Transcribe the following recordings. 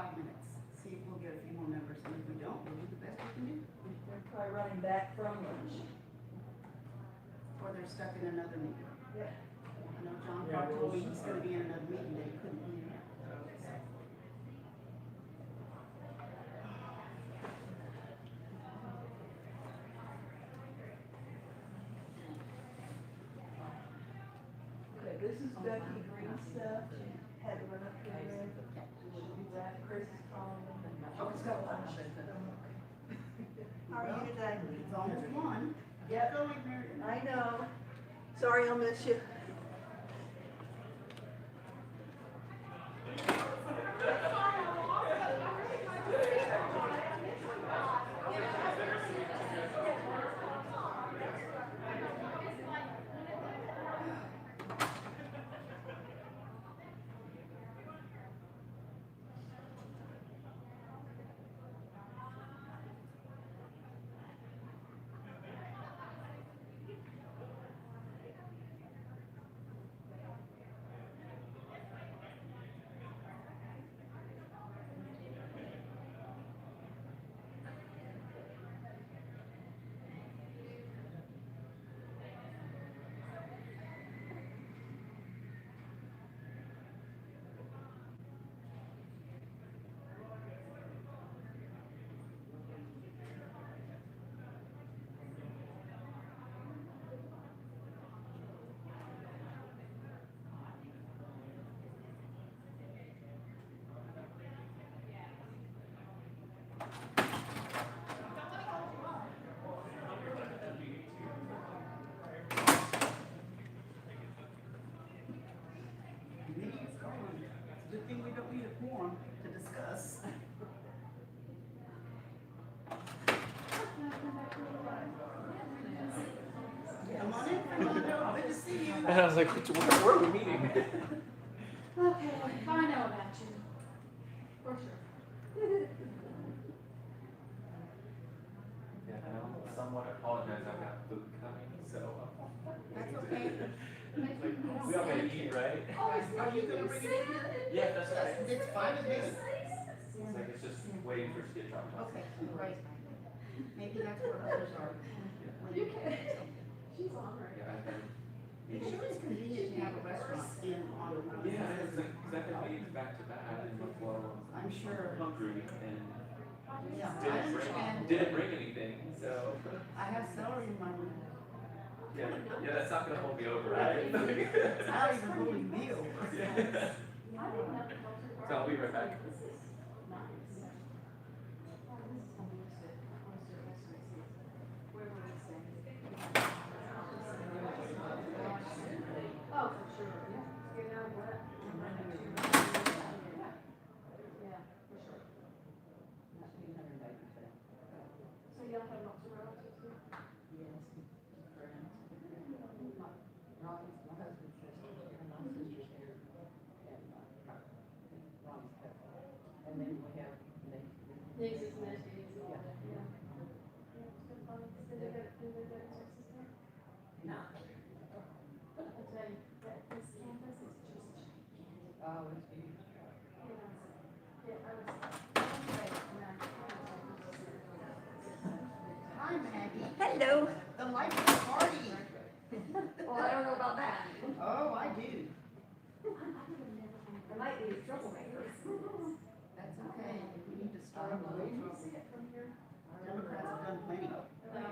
5 minutes, see if we'll get a few more members, and if we don't, we'll do the best we can do. They're probably running back from lunch. Or they're stuck in another meeting. Yep. I know John Clark told me he's gonna be in another meeting that he couldn't be in. Okay, this is Becky Green stuff. She had to run up here. She'll be back. Chris is calling them. Oh, it's got lunch. How are you today? It's almost 1. Yep. Going there. I know. Sorry I'll miss you. Good thing we don't need a quorum to discuss. Come on in, good to see you. And I was like, where are we meeting? Okay, I know about you. For sure. Yeah, I know. Somewhat apologize. I've got food coming, so. That's okay. We all gotta eat, right? Are you gonna bring it in? Yeah, that's right. It's fine with me. It's like it's just waiting for it to get dropped off. Okay, right. Maybe that's where others are. You can. She's on right. Yeah, I heard. It sure is convenient to have a restaurant in on the road. Yeah, it's like, cause I've been meetings back to back in Buffalo. I'm sure. Hungry and Yeah, I understand. didn't bring anything, so. I have celery in my room. Yeah, that's not gonna hold me over, right? It's not even holding me over. Yeah. So I'll be right back. Oh, for sure, yeah. You know what? Yeah, for sure. So y'all have lots of relatives here? And then we have Nieces, nephews, all that, yeah. Yeah, it's been fun. Did they go to Texas now? no. I tell you, that this campus is just gigantic. Oh, it's beautiful. Yeah, I was. Hi, Maggie. Hello. The life of the party. Well, I don't know about that. Oh, I do. I might be a troublemaker. That's okay. We need to start a little trouble. Democrats have done plenty of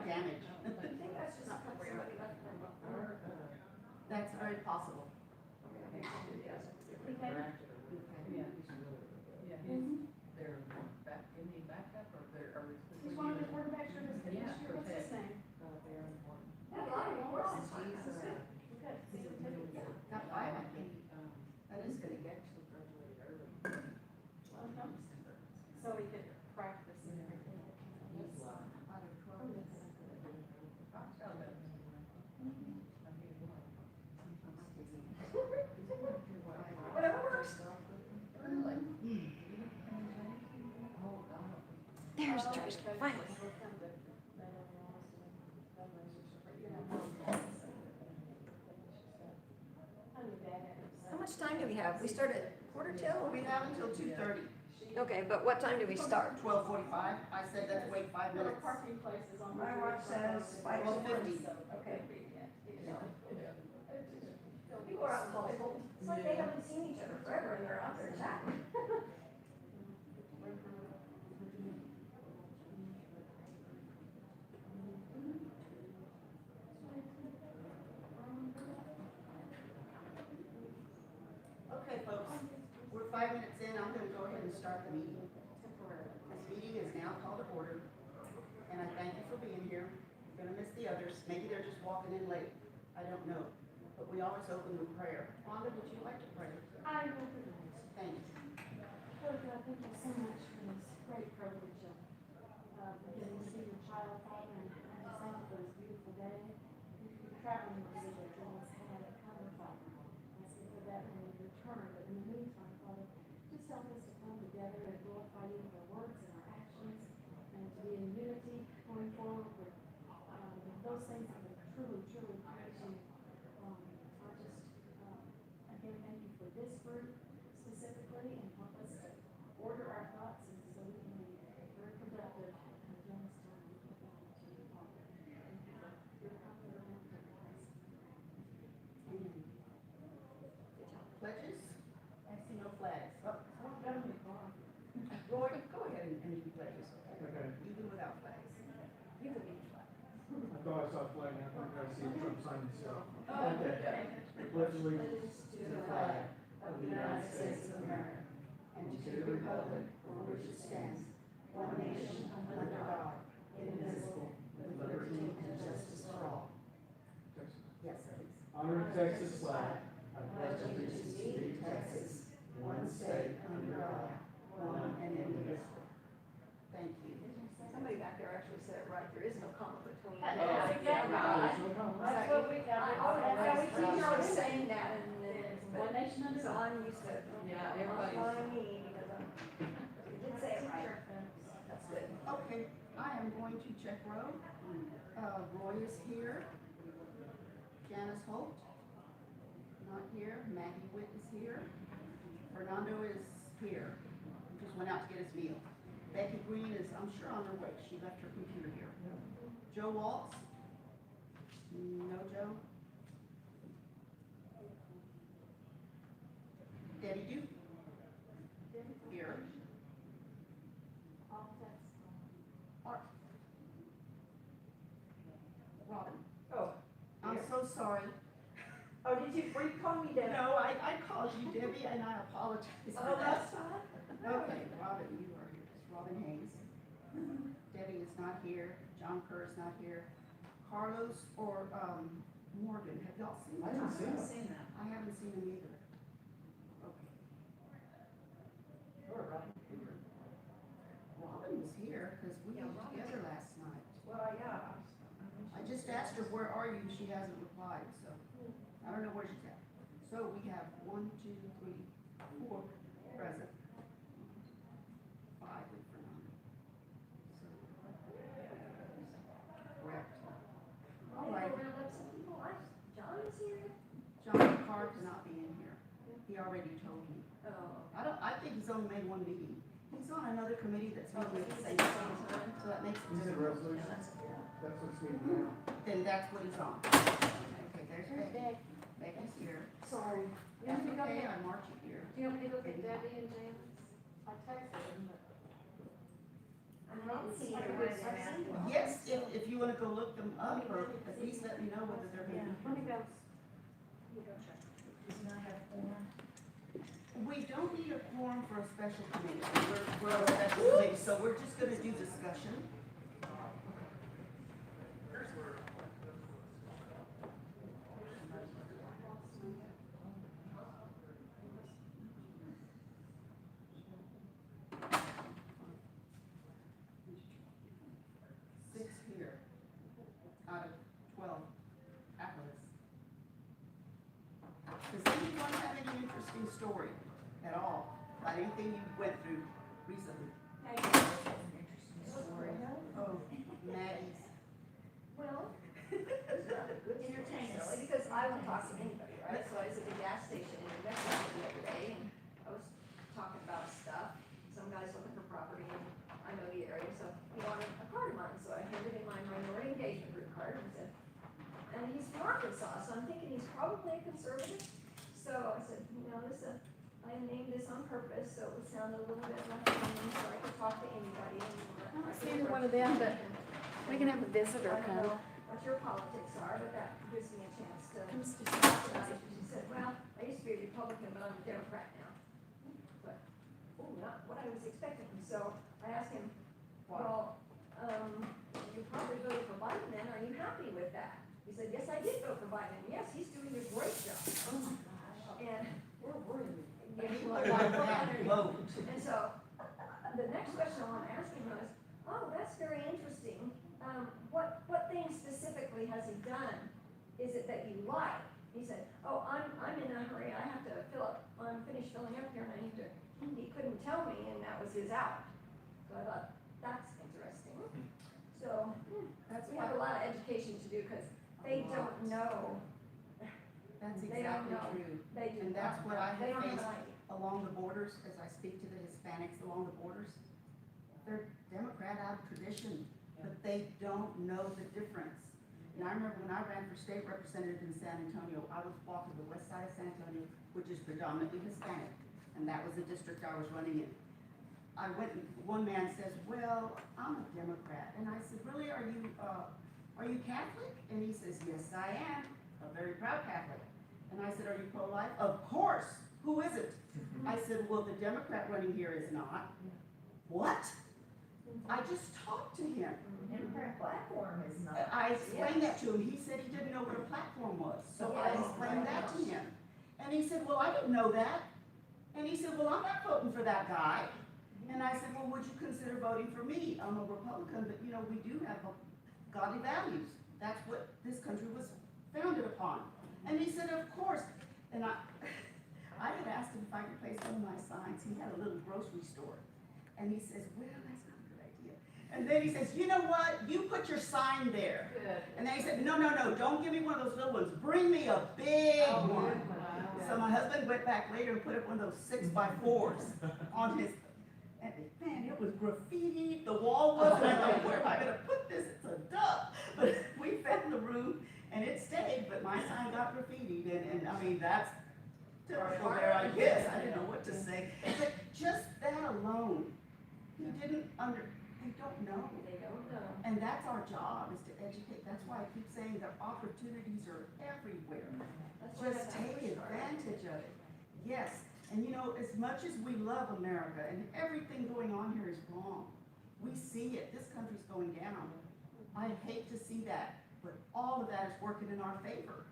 damage. I think that's just not somebody left from. That's very possible. Okay. They're back, in the backup or they're, are we? He's one of the quarterbacks for this year. What's his name? Yeah, a lot of them were on time. Got 5, I think. That is good. So we could practice and everything. Whatever works. There's Trish, finally. How much time do we have? We start at 1:45? We have until 2:30. Okay, but what time do we start? 12:45, I said let's wait 5 There are minutes. parking places on. My watch says 12:50. Okay. Yeah. People are out cold. It's like they haven't seen each other forever and they're out there chatting. Okay, folks, we're 5 minutes in, I'm gonna go ahead and start the meeting. This meeting is now called to order, and I thank you for being here. You're gonna miss the others, maybe they're just walking in late, I don't know. But we always open with prayer. Wanda, would you like to pray? I will do it. Thank you. Lord God, thank you so much for this great privilege of getting to see your child, Father, and I just thank you for this beautiful day. Thank you for traveling mercy that you always had at cover, Father. I ask you for that when we return, but in the meantime, Father, just help us to come together and glorify you with our words and our actions, and to be in unity going forward with those things that will truly, truly praise you. Again, thank you for this group specifically, and help us to order our thoughts and so we can be very productive during this time. We look forward to you, Father. Thank you for your comfort and your grace. Amen. Pledges? I see no flags. Oh, Roy, go ahead and do pledges. Okay. Even without flags. You can be flag. I thought I saw a flag, now I'm gonna see a Trump sign and stuff. Oh, Okay. Pledge allegiance to the flag of the United States of America and to the republic for which it stands, one nation under God, indivisible, with liberty and justice for all. Yes, please. Honor Texas flag. I pledge allegiance to thee, Texas, one state under God, one and indivisible. Thank you. Somebody back there actually said it right. There is no comma between. That's exactly There's no comment. That's what we got. You're always saying that and then. One nation under So God. I'm used to. Yeah, everybody's- Following me because you did say it right. That's good. Okay, I am going to check row. Roy is here. Janice Holt, not here. Maggie Witt is here. Fernando is here. Just went out to get his meal. Becky Green is, I'm sure, on her way. She left her computer here. Joe Waltz? No, Joe? Debbie Duke? Here. Art. Robin? Oh. I'm so sorry. Oh, did you call me Debbie? No, I called you Debbie and I apologize for Oh, that. that's fine. Okay, Robin, you are here. It's Robin Hayes. Debbie is not here. John Kerr is not here. Carlos or Morgan, have y'all seen I them? haven't seen them. I haven't seen them either. Okay. Robin was here because we were together last night. Well, yeah. I just asked her, where are you? She hasn't replied, so I don't know where she's at. So we have 1, 2, 3, 4 present. 5 with Fernando. So, correct. All right. John is here? John Carr cannot be in here. He already told me. Oh. I think he's only made one meeting. He's on another committee that's meeting at the same time, so that makes it Is it a different. resolution? That's what's needed now. Then that's what he's on. Okay, there's Becky. Becky's here. Sorry. That's okay, I march it here. Do you want me to look at Debbie and Janice? I texted them, but. I don't see her. Yes, if you wanna go look them up, or at least let me know whether they're gonna be. Let me go. We don't need a quorum for a special committee. We're a special committee, so we're just gonna do discussion. Six here out of 12 applicants. Does anyone have any interesting story at all about anything you went through recently? Oh, Maddie's. Well, entertaining, because I would talk to anybody, right? So I was at the gas station in New Mexico the other day, and I was talking about stuff. Some named this on purpose, so it would sound a little bit left leaning, so I could talk to anybody. I don't see any one of them, but we can have a visitor I don't come. know what your politics are, but that gives me a chance to Comes to talk about it. She said, well, I used to be a Republican, but I'm a Democrat now. But, oh, not what I was expecting. So I asked him, well, you probably voted for Biden then, are you happy with that? He said, yes, I did vote for Biden, and yes, he's doing a great job. And we're in. Yeah, and so, the next question I want to ask him was, oh, that's very interesting. What things specifically has he done? Is it that you like? He said, oh, I'm in a hurry, I have to I'm finished filling up here and I need to, he couldn't tell me and that was his out. So I thought, that's interesting. So, we have a lot of education to do because they don't know. That's They don't exactly know. true. They do And that's not. what I They have don't have faced an idea. along the borders, as I speak to the Hispanics along the borders. They're Democrat out of tradition, but they don't know the difference. And I remember when I ran for state representative in San Antonio, I was walking the west side of San Antonio, which is predominantly Hispanic, and that was the district I was running in. I went, and one man says, well, I'm a Democrat, and I said, really, are you Catholic? And he says, yes, I am, a very proud Catholic. And I said, are you pro-life? Of course, who isn't? I said, well, the Democrat running here is not. What? I just talked to him. Democrat platform is not. I explained that to him. He said he didn't know what a platform was. So I explained that to him. And he said, well, I didn't know that. And he said, well, I'm not voting for that guy. And I said, well, would you consider voting for me? I'm a Republican, but you know, we do have godly values. That's what this country was founded upon. And he said, of course. And I had asked him if I could place one of my signs. He had a little grocery store. And he says, well, that's not a good idea. And then he says, you know what? You put your sign there. Good. And then he said, no, don't give me one of those little ones. Bring me a big one. So my husband went back later and put up one of those 6x4s on his, and man, it was graffiti, the wall was, and I'm like, where am I gonna put this? It's a duck. But we fed in the room and it stayed, but my sign got graffitied, and I mean, that's typical there, I guess. I didn't know what to say. But just that alone, he didn't they don't know. They don't know. And that's our job, is to educate. That's why I keep saying the opportunities are everywhere. That's why Just that's take push hard. advantage of it. Yes, and you know, as much as we love America and everything going on here is wrong, we see it. This country's going down. I hate to see that, but all of that is working in our favor.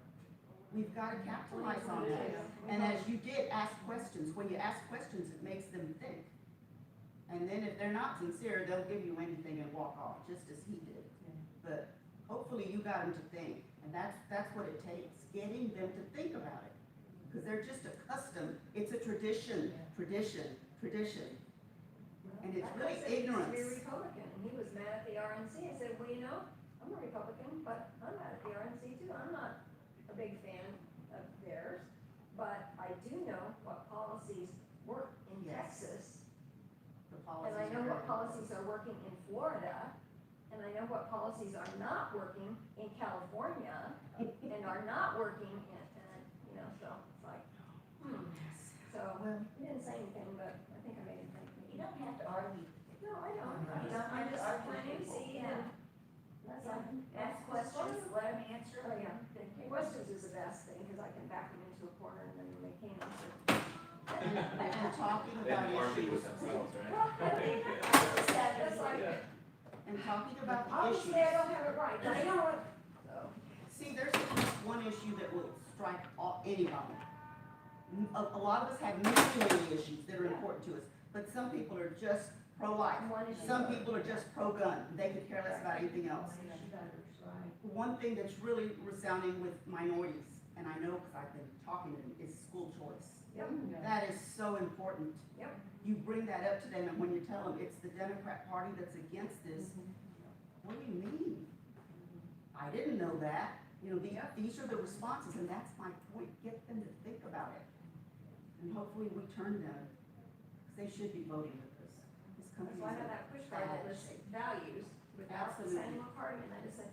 We've got to capitalize on that. And as you did, ask questions. When you ask questions, it makes them think. And then if they're not sincere, they'll give you anything and walk off, just as he did. But hopefully you got them to think, and that's what it takes, getting them to think about it. Because they're just accustomed, it's a tradition. And it's really ignorance. He used to be a Republican, and he was mad at the RNC. I said, well, you know, I'm a Republican, but I'm mad at the RNC too. I'm not a big fan of theirs, but I do know what policies work in Yes. Texas. The And I policies know are what very- policies are working in Florida, and I know what policies are not working in California, and are not working in, you know, so it's like, So, Well, he didn't say anything, but I think I made him think. You don't have to argue. No, I don't. You don't I'm have to just argue planning to people. see, Yeah. and that's all. Ask questions, let them answer. Oh, yeah. Questions is the best thing, because I can back them into a corner and then they can't answer. and talking They about argue with issues, themselves, right? Well, I mean, I said, that's like, and talking about the obviously I issues. don't have it right, but I know it. So, See, there's at least one issue that will strike anybody. A lot of us have many issues that are important to us, but some people are just pro-life. one issue. Some people are just pro-gun. They could care less about anything else. One thing that's really resounding with minorities, and I know because I've been talking to them, is school choice. Yep. That is so important. Yep. You bring that up to them, and when you tell them it's the Democrat Party that's against this, what do you mean? I didn't know that. You know, these are the responses, and that's my point. Get them to think about it. And hopefully we turn them, because they should be voting with us. This So country I is have that push card that bad lists shape. values without Absolutely. signing a card, and I just said,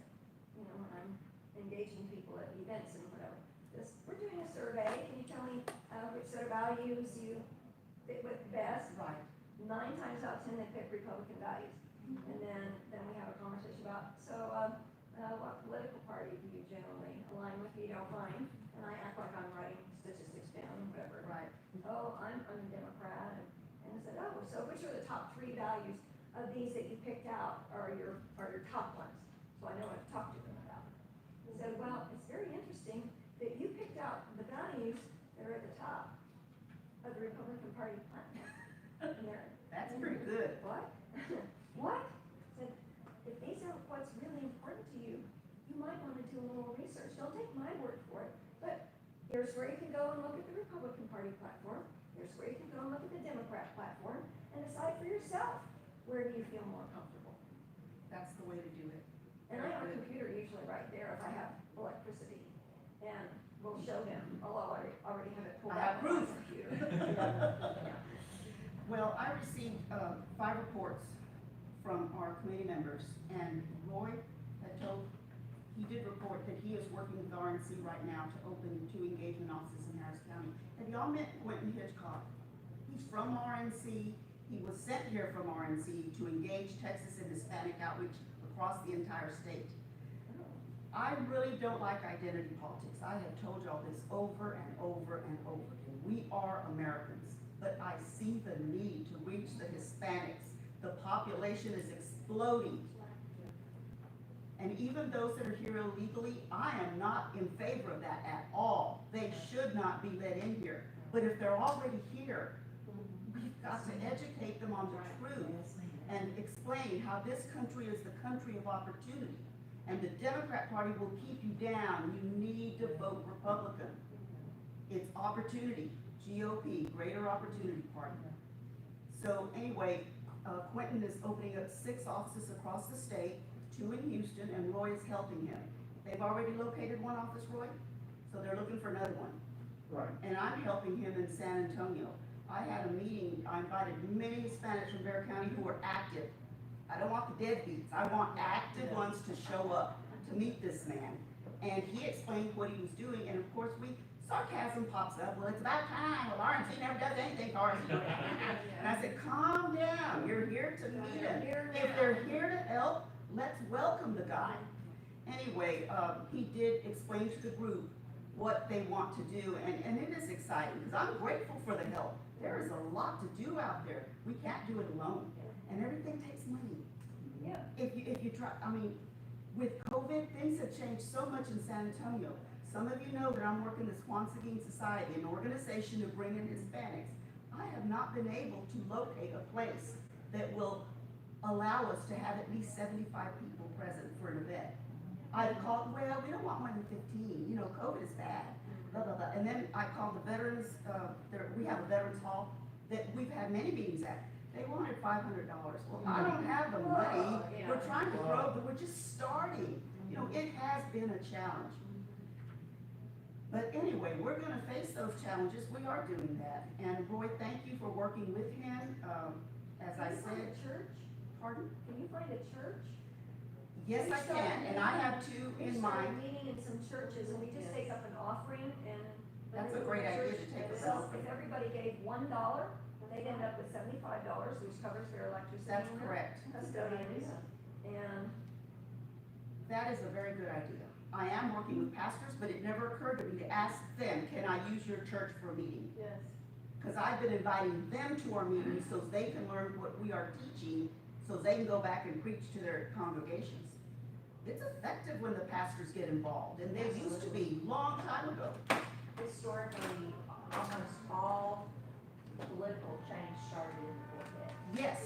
you know, when I'm engaging people at events and whatever, we're doing a survey, can you tell me which set of values you fit with best. Right. 9 times out of 10, they pick Republican values. And then we have a conversation about, what political party do you generally align with? You don't mind? And I act like I'm writing statistics down, whatever. Right. Oh, I'm a Democrat. And I said, oh, so which are the top 3 values of these that you picked out are your top ones? So I know what to talk to them about. He said, well, it's very interesting that you picked out the values that are at the top of the Republican Party platform. And they're, That's pretty good. what? What? Said, if these are what's really important to you, you might want to do a little research. Don't take my word for it, but here's where you can go and look at the Republican Party platform. Here's where you can go and look at the Democrat platform and decide for yourself, where do you feel more comfortable? That's the way to do it. And I have a computer usually right there if I have electricity, and we'll show them, although I already have it pulled I have out on my proof. computer. Yeah. Well, I received 5 reports from our committee members, and Roy had told, he did report that he is working with RNC right now to open 2 engagement offices in Harris County. Have y'all met Quentin Hitchcock? He's from RNC. He was sent here from RNC to engage Texas and Hispanic outreach across the entire state. I really don't like identity politics. I have told y'all this over and over and over again. We are Americans, but I see the need to reach the Hispanics. The population is exploding. And even those that are here illegally, I am not in favor of that at all. They should not be let in here. But if they're already here, we've got to educate them on the truth and explain how this country is the country of opportunity. And the Democrat Party will keep you down. You need to vote Republican. It's opportunity. GOP, Greater Opportunity Party. So anyway, Quentin is opening up 6 offices across the state, 2 in Houston, and Roy is helping him. They've already located 1 office, Roy, so they're looking for another one. Right. And I'm helping him in San Antonio. I had a meeting, I invited many Hispanics from Bexar County who are active. I don't want the deadbeats, I want active ones to show up to meet this man. And he explained what he was doing, and of course sarcasm pops up, well, it's about time, well, RNC never does anything for us. And I said, calm down, you're here to meet them. If they're here to help, let's welcome the guy. Anyway, he did explain to the group what they want to do, and it is exciting, because I'm grateful for the help. There is a lot to do out there. We can't do it alone, and everything takes money. Yeah. If you try, I mean, with COVID, things have changed so much in San Antonio. Some of you know that I'm working the Squansaguin Society, an organization to bring in Hispanics. I have not been able to locate a place that will allow us to have at least 75 people present for an event. I've called, well, we don't want more than 15, you know, COVID is bad, blah, blah, blah. And then I called the veterans, we have a veterans hall that we've had many meetings at. They wanted $500. Well, I don't have the money. We're trying to grow, but we're just starting. You know, it has been a challenge. But anyway, we're gonna face those challenges. We are doing that. And Roy, thank you for working with him. As I Can you find said, a church? pardon? Can you find a church? Yes, I can, and I have 2 in We started mind. meeting in some churches, and we just take up an offering, and. That's a great idea to take up an offering. If everybody gave $1, they'd end up with $75, which covers their electricity. That's and their correct. Custodians, and That is a very good idea. I am working with pastors, but it never occurred to me to ask them, can I use your church for a meeting? yes, Because I've been inviting them to our meetings so they can learn what we are teaching, so they can go back and preach to their congregations. It's effective when the pastors get involved, and they used to be long time ago. Historically, almost all political change started in the Quartet. Yes.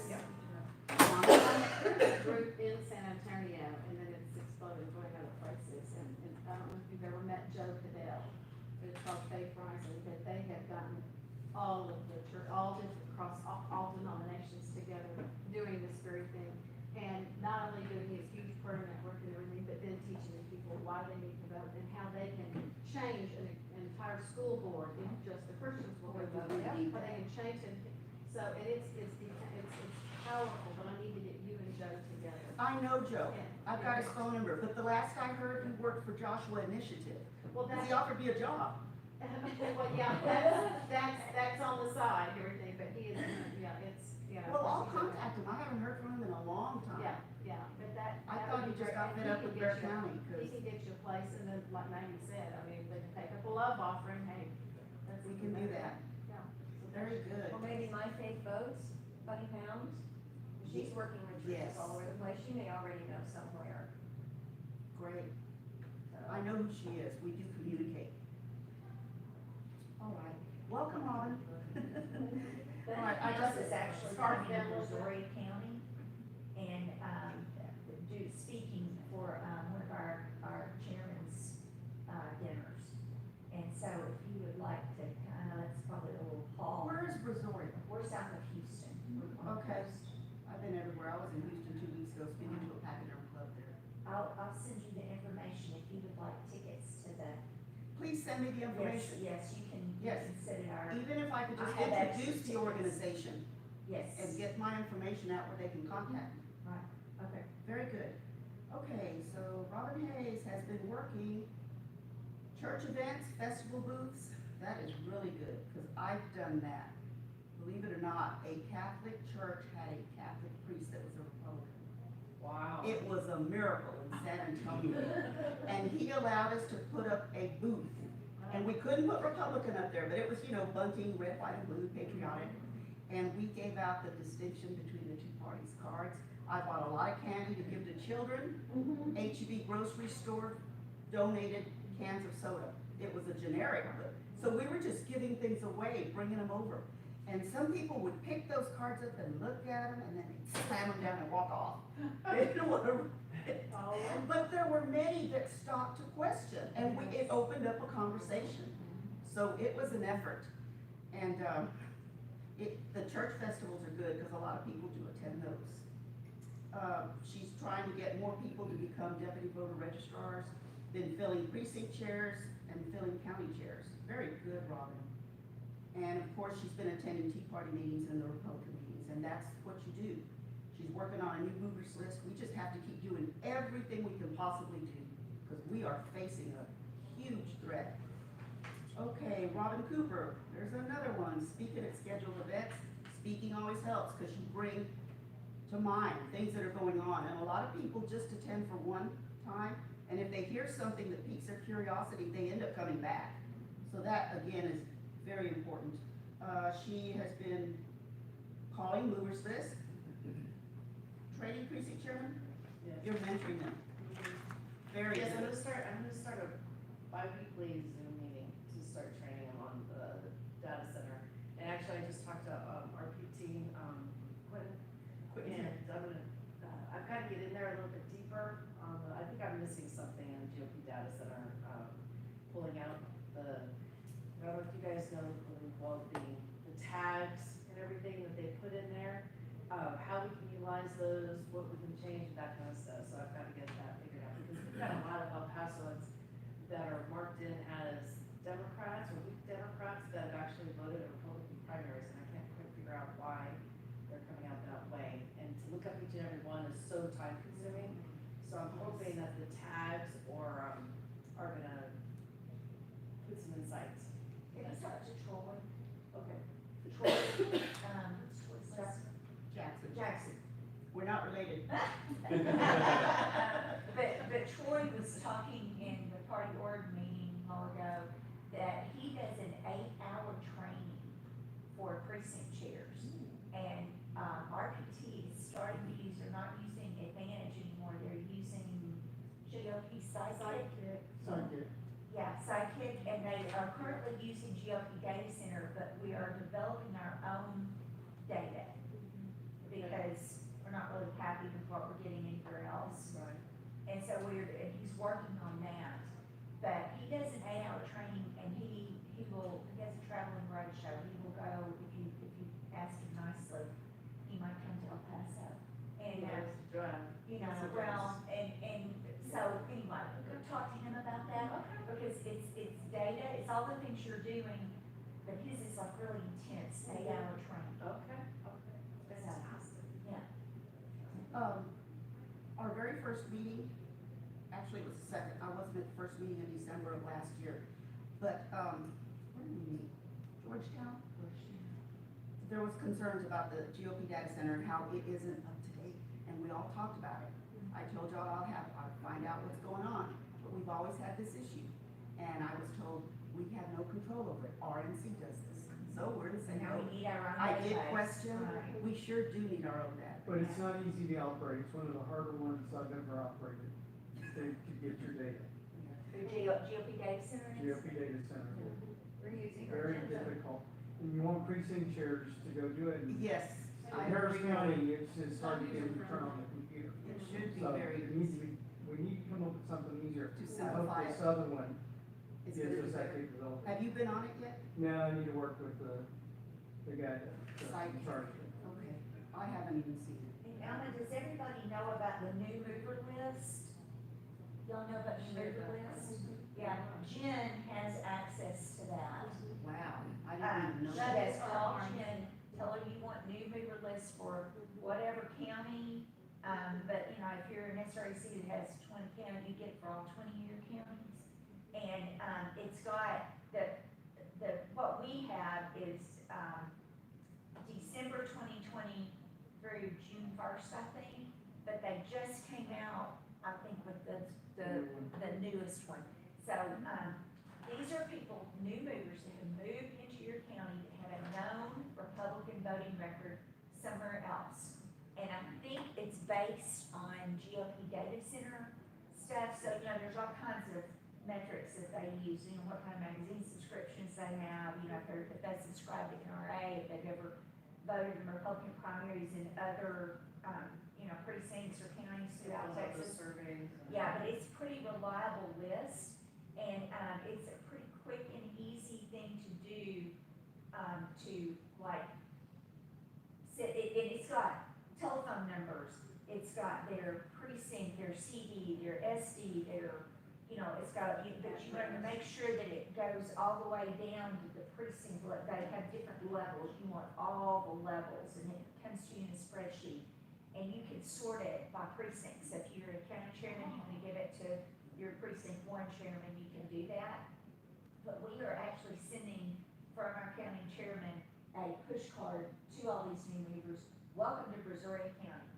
Group in San Antonio, and then it's exploded going other places, and I don't know if you've ever met Joe Cadell, but it's called Faith Rising, but they have gotten all of the church, all different, across all denominations together, doing this very thing. And not only doing his huge prayer network and everything, but then teaching the people why they need to vote and how they can change an entire school board, if just the Christians will go vote, how they can change it. So it's powerful, but I need to get you and Joe together. I know Joe. Yeah. I've got his phone number, but the last I heard, he worked for Joshua Initiative. Well, He offered me a job. well, yeah, that's on the side, everything, but then, like Maggie said, I mean, if they take up a love offering, hey, that's. We can do that. Yeah. Very good. Or maybe My Faith Boats, Buddy Pounds. She's working with churches Yes. all over the place. She may already know somewhere. Great. So. I know who she is. We do communicate. All right. Welcome, Robin. All right, I This just, is actually Scarf coming in down a little bit. Missouri County, and, speaking for, one of our chairman's, dinners. And so if you would like to, it's probably a little hall. where is Brazoria? We're south of Houston. We're on the Okay. coast. I've been everywhere. I was in Houston 2 weeks ago speaking to a pachyderm club there. I'll send you the information if you would like tickets to the. Please send me the information. Yes, you can Yes. sit in our, Even if I could just I have extra introduce the tickets. organization yes. and get my information out where they can contact me. Okay. Very good. Okay, so Robin Hayes has been working church events, festival booths. That is really good, because I've done that. Believe it or not, a Catholic church had a Catholic priest that was a Republican. Wow. It was a miracle in San Antonio. And he allowed us to put up a booth. And we couldn't put Republican up there, but it was, bunting, red, white, and blue, patriotic. And we gave out the distinction between the two parties cards. I bought a lot of candy to give to children. H-E-B grocery store donated cans of soda. It was a generic, so we were just giving things away, bringing them over. And some people would pick those cards up and look at them, and then they'd slam them down and walk off. They didn't want to. But there were many that stopped to question, and it opened up a conversation. So it was an effort. And the church festivals are good, because a lot of people do attend those. She's trying to get more people to become deputy voter registrars, been filling precinct chairs and filling county chairs. Very good, Robin. And of course, she's been attending Tea Party meetings and the Republican meetings, and that's what you do. She's working on a new movers list. We just have to keep doing everything we can possibly do, because we are facing a huge threat. Okay, Robin Cooper, there's another one. Speaking at scheduled events. Speaking always helps, because you bring to mind things that are going on, and a lot of people just attend for one time, and if they hear something that piques their curiosity, they end up coming back. So that, again, is very important. She has been calling movers list, training precinct chairman. Yes. You're mentoring them. Very Yes, I'm good. gonna start a bi-weekly Zoom meeting to start training them on the data center. And actually, I just talked to, RPT, Quentin, and I'm gonna, I've gotta get in there a little bit deeper on I think I'm missing something in GOP data center, pulling out I don't know if you guys know, the tags and everything that they put in there, how we can utilize those, what we can change, that kind of stuff, so I've gotta get that figured out, because we've got a lot of El Pasoans that are marked in as Democrats or weak Democrats that have actually voted in Republican primaries, and I can't quite figure out why they're coming out that way, and to look up each and every one is so time consuming, so I'm hoping that the tags are gonna put some insights. Can you talk to Troy? Okay. Troy, Jackson. We're not related. But Troy was talking in the party org meeting a while ago that he does an 8-hour training for precinct chairs. And, RPT is starting to use, they're not using Advantage anymore, they're using GOP Sidekick. Yeah, Sidekick, and they are currently using GOP Data Center, but we are developing our own data. Because we're not really happy with what we're getting anywhere else. Right. And so and he's working on that. But he does an 8-hour training, and he has a traveling roadshow. He will go, if you ask him nicely, he might come to El Paso. And, so anyway, go talk to him about that, because it's data, it's all the things you're doing, but his is like really intense, 8-hour training. Okay, fantastic. Our very first meeting, actually it was the second, I wasn't at the first meeting in December of last year, but, where did we meet? Georgetown? There was concerns about the GOP data center and how it isn't up to date, and we all talked about it. I told y'all I'd find out what's going on. we've always had this issue. And I was told, we have no control over it, RNC does this. So we're to So say, now no, we need our own I did database. question, Right. we sure do need our own data. But it's not easy to operate, it's one of the harder ones I've ever operated, to get your data. The GOP data center is? GOP data center, We're using our very agenda. difficult. And you want precinct chairs to go do it, and in Yes, I Harris agree. County, it's hard to get them to turn on the computer. It should be So very it needs to be, we need to come up with something easier. To I hope simplify this it. other one It's gives gonna us be that better. capability. Have you been on it yet? Now I need to work with the guy that's Site. in charge of it. Okay, I haven't even seen it. And Alma, does everybody know about the new mover list? Y'all know about the mover list? Yeah, Jen has access to that. Wow, I didn't even know She that. has called Jen, tell her you want new mover list for whatever county. But you know, if you're an SRAC that has 20 counties, you get it for all 20 of your counties. And, it's got, what we have is, December 2020 through June 1st, I think. But they just came out, I think, with the newest one. So, these are people, new movers that have moved into your county that have a known Republican voting record somewhere else. And I think it's based on GOP data center stuff, so, you know, there's all kinds of metrics that they use, you know, what kind of magazine subscriptions they have, you know, if they subscribe to NRA, if they've ever voted in Republican primaries in other, you know, precincts or counties throughout Those are the Texas. surveys. Yeah, but it's a pretty reliable list, and, it's a pretty quick and easy thing to do, to like, and it's got telephone numbers, it's got their precinct, their CD, their SD, their, you know, it's got, but you want to make sure that it goes all the way down to the precinct, they have different levels, you want all the levels, and it comes to you in a spreadsheet. And you can sort it by precinct, so if you're a county chairman, you can give it to your precinct 1 chairman, you can do that. But we are actually sending from our county chairman a push card to all these new movers. Welcome to Brazoria County.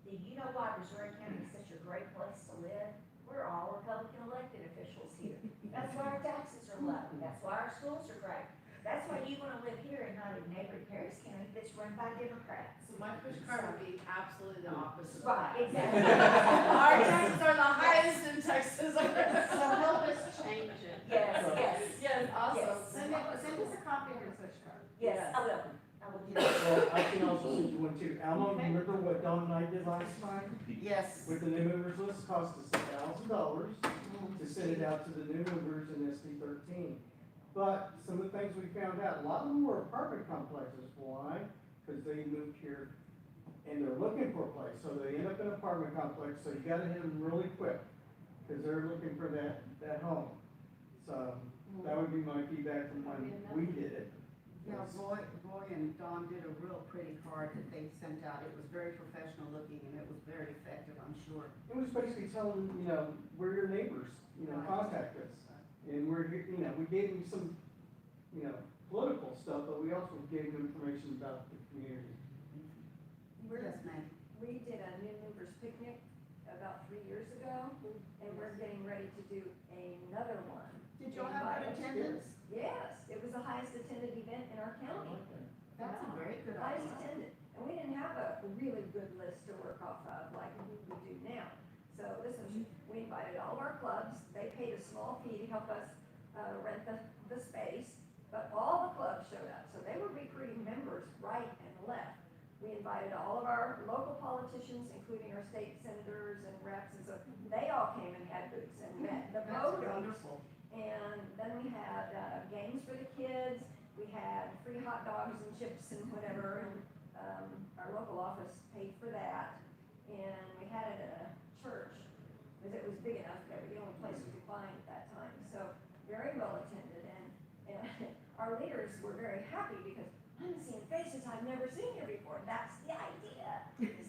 Do you know why Brazoria County is such a great place to live? We're all Republican elected officials here. That's why our taxes are low. That's why our schools are great. That's why you wanna live here and not in neighboring Paris County that's run by Democrats. So my push card would be absolutely the opposite of Right, that. exactly. Our taxes are the highest in Texas. So help us change it. Yes, yes, Yes, awesome. Yes. Send us a copy of your push card. yes, I will do that. Well, I can also send you one too. Alma, remember what Don and I did last time? Yes. With the new movers list, cost us $1,000 to send it out to the new movers in SB 13. But some of the things we found out, a lot of them were apartment complexes. Why? Because they moved here and they're looking for a place, so they end up in an apartment complex, so you gotta hit them really quick, because they're looking for that home. So, that would be my feedback from when we did it. Yeah, Roy and Don did a real pretty card that they sent out. It was very professional looking and it was very effective, I'm sure. It was basically telling them, you know, we're your neighbors, you know, contact us. And we're, you know, we gave them some, you know, political stuff, but we also gave them information about the community. Yes, ma'am. We did a new movers picnic about 3 years ago, and we're getting ready to do another one. Did y'all have good attendance? Yes, it was the highest attended event in our county. That's a very good Highest idea. attended, and we didn't have a really good list to work off of like we do now. So this was, we invited all of our clubs, they paid a small fee to help us, rent the space, but all the clubs showed up, so they were recruiting members right and left. We invited all of our local politicians, including our state senators and reps, and so they all came and had booths and met the That's voters. wonderful. And then we had, games for the kids, we had free hot dogs and chips and whatever, and, our local office paid for that. And we had it at a church, because it was big enough, they were the only place we could find at that time, so very well attended, and our leaders were very happy, because I'm seeing faces I've never seen here before, that's the idea.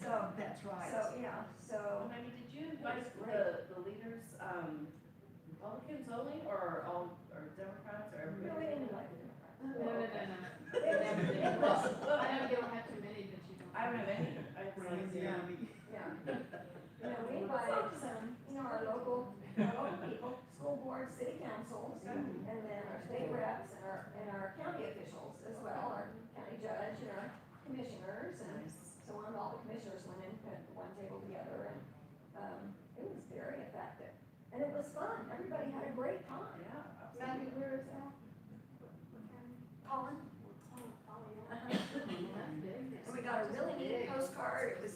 So, That's right. so, yeah, so, Maggie, did you invite Great. the leaders, Republicans only, or all, or Democrats, or no, everybody? we didn't like the Democrats. Oh, okay. It was- I know you don't have too many, but you don't. I don't have any. I just like to- Yeah. You know, we invited some, you know, our local people, school board, city councils, and then our state reps and our county officials as well, our county judge and our commissioners, and so on, all the commissioners went in at one table together, and, it was very effective. And it was fun, everybody had a great time. Maggie, where is that? Colin? And we got a really neat postcard, it's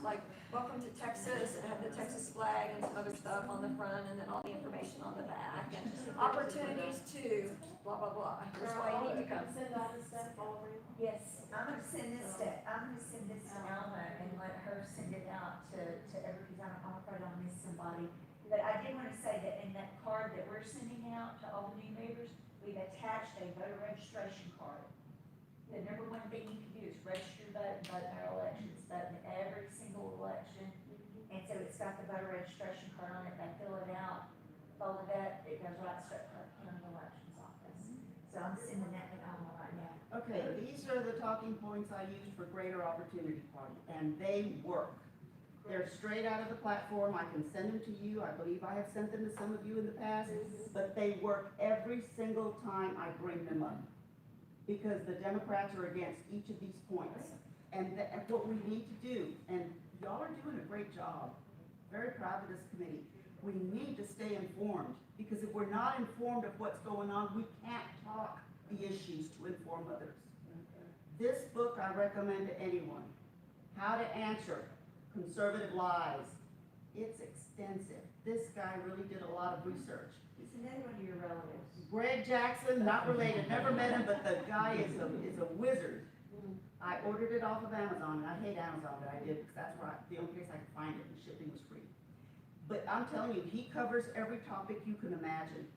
like, welcome to Texas, it had the Texas flag and some other stuff on the front, and then all the information on the back, and opportunities to, blah, blah, blah, that's why you need to come. Send out the stuff all around. Yes, I'm gonna send this to Alma and let her send it out to everybody, I'm afraid I'll miss somebody. But I did wanna say that in that card that we're sending out to all the new neighbors, we've attached a voter registration card. The number one thing you can do is register your vote and vote in our elections, vote in every single election. And so it's got the voter registration card on it, they fill it out, fold it up, it goes right straight to the county elections office. So I'm sending that to Alma right now. Okay, these are the talking points I use for Greater Opportunity Party, and they work. They're straight out of the platform, I can send them to you, I believe I have sent them to some of you in the past, but they work every single time I bring them up. Because the Democrats are against each of these points. And what we need to do, and y'all are doing a great job, very proud of this committee, we need to stay informed, because if we're not informed of what's going on, we can't talk the issues to inform others. This book I recommend to anyone, How to Answer Conservative Lies. It's extensive. This guy really did a lot of research. It's another one of your relatives. Greg Jackson, not related, never met him, but the guy is a wizard. I ordered it off of Amazon, and I hate Amazon, but I did, because that's where the only place I could find it, and shipping was free. But I'm telling you, he covers every topic you can imagine.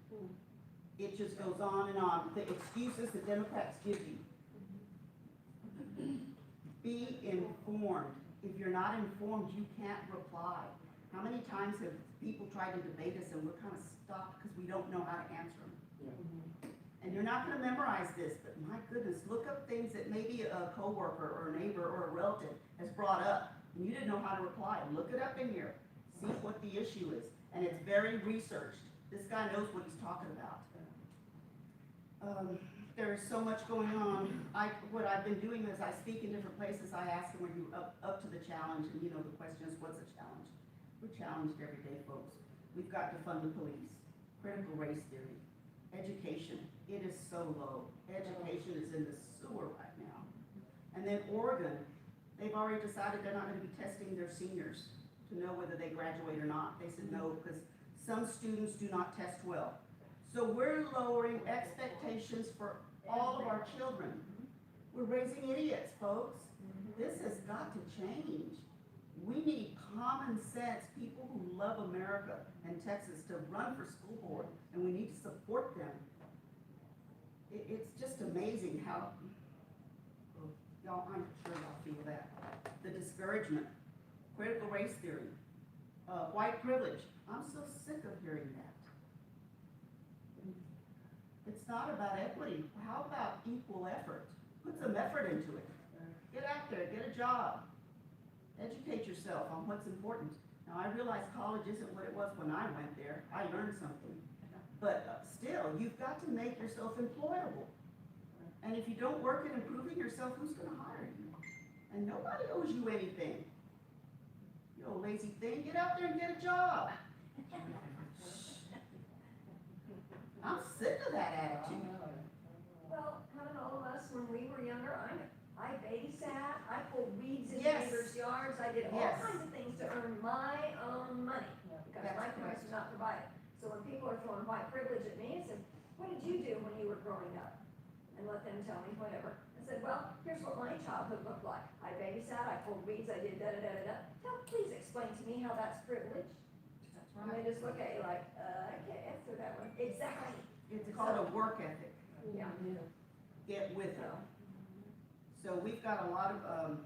It just goes on and on, the excuses the Democrats give you. Be informed. If you're not informed, you can't reply. How many times have people tried to debate us and we're kind of stopped because we don't know how to answer them? And you're not gonna memorize this, but my goodness, look up things that maybe a coworker or a neighbor or a relative has brought up, and you didn't know how to reply. Look it up in here, see what the issue is, and it's very researched. This guy knows what he's talking about. There is so much going on. What I've been doing is I speak in different places, I ask them, are you up to the challenge? And you know, the question is, what's a challenge? We're challenged every day, folks. We've got to fund the police, critical race theory, education. It is so low. Education is in the sewer right now. And then Oregon, they've already decided they're not gonna be testing their seniors to know whether they graduate or not. They said no, because some students do not test well. So we're lowering expectations for all of our children. We're raising idiots, folks. This has got to change. We need common sense, people who love America and Texas to run for school board, and we need to support them. It's just amazing how, y'all, I'm sure y'all feel that. The discouragement, critical race theory, white privilege. I'm so sick of hearing that. It's not about equity. How about equal effort? Put some effort into it. Get out there, get a job. Educate yourself on what's important. Now, I realize college isn't what it was when I went there. I learned something. But still, you've got to make yourself employable. And if you don't work at improving yourself, who's gonna hire you? And nobody owes you anything. You old lazy thing, get out there and get a job. I'm sick of that attitude. Well, haven't all of us, when we were younger, I babysat, I pulled weeds in Yes. neighbors' yards, I did all Yes. kinds of things to earn my own money, because That's my parents were not provided. So when people are throwing white privilege at me, I said, what did you do when you were growing up? And let them tell me whatever. I said, well, here's what my childhood looked like. I babysat, I pulled weeds, I did da-da-da-da-da. Please explain to me how that's privilege. That's And they just look at you like, I can't answer that one. Exactly. It's called a work ethic. Yeah. Get with it. So we've got a lot of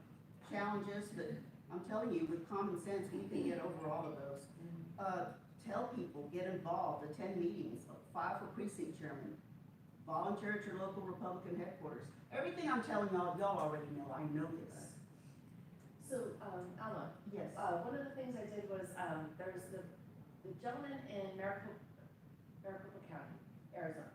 challenges that, I'm telling you, with common sense, we can get over all of those. Tell people, get involved, attend meetings, file for precinct chairman, volunteer at your local Republican headquarters. Everything I'm telling y'all, y'all already know, I know this. So, Alma, Yes. one of the things I did was, there was the gentleman in Maricopa County, Arizona.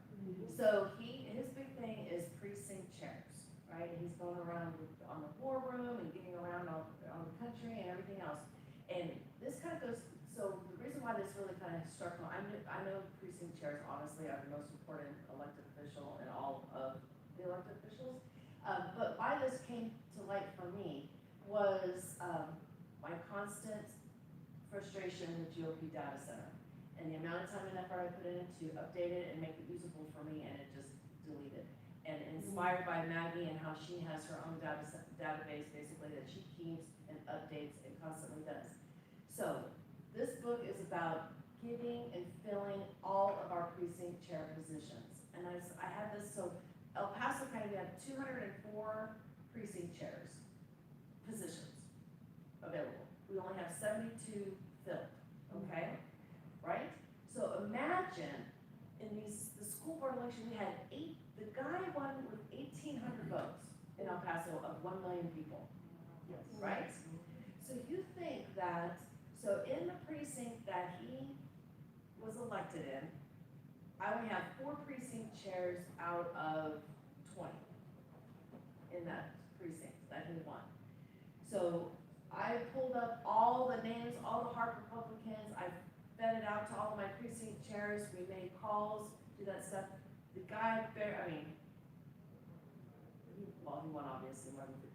So his big thing is precinct chairs, right? And he's going around on the war room and getting around on the country and everything else. And this kind of goes, so the reason why this really kind of struck me, I know precinct chairs honestly are the most important elected official in all of the elected officials. But why this came to light for me was my constant frustration with GOP data center and the amount of time and effort I put in to update it and make it usable for me, and it just deleted. And inspired by Maggie and how she has her own database basically that she keeps and updates and constantly does. So this book is about getting and filling all of our precinct chair positions. And I had this, so El Paso County, we have 204 precinct chairs, positions available. We only have 72 filled, okay? Right? So imagine in the school board election, we had the guy won with 1,800 votes in El Paso of 1 million people. Yes. Right? So you think that, so in the precinct that he was elected in, I only have 4 precinct chairs out of 20 in that precinct that he won. So I pulled up all the names, all the hard Republicans, I fed it out to all of my precinct chairs, we made calls, do that stuff. The guy, he won obviously,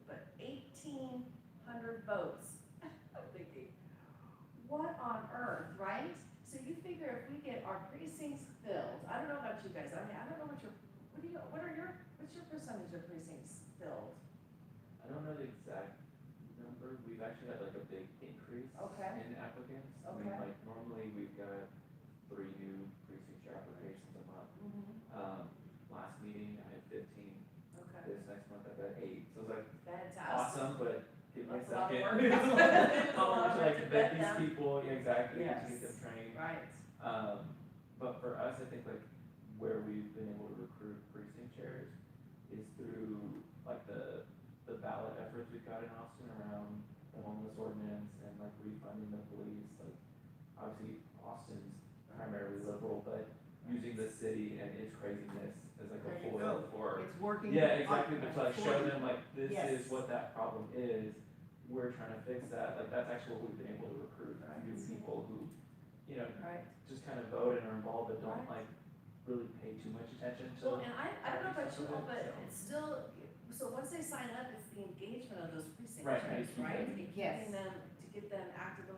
but 1,800 votes. I'm thinking, what on earth, right? So you figure if we get our precincts filled, I don't know about you guys, I mean, I don't know what's your percentage of precincts filled? I don't know the exact number, we've actually had like a big increase Okay. in applicants. I mean, Okay. like normally we've got 3 new precinct chair applications a month. Last meeting I had 15, Okay. this next month I've got 8, so it's like Fantastic. awesome, but give me a That's a lot of second. work. It's It's a lot of how much work I to can vet vet these them. people, yeah, exactly, to Yes. get them trained. Right. But for us, I think like where we've been able to recruit precinct chairs is through like the ballot efforts we've got in Austin around the homeless ordinance and like refunding the police. Like obviously Austin's primarily liberal, but using the city and its craziness as like There a you foil go. for. It's working. Yeah, exactly, but to like for show you. them like this Yes. is what that problem is, we're trying to fix that, like that's actually what we've been able to recruit, new people who, you know, Right. just kind of vote and are involved, but don't Right. like really pay too much attention to. Well, and I don't know about you all, but So- it's still, so once they sign up, it's the engagement of those precinct Right, chairs, right. right? And Yes. Getting them, to get them active.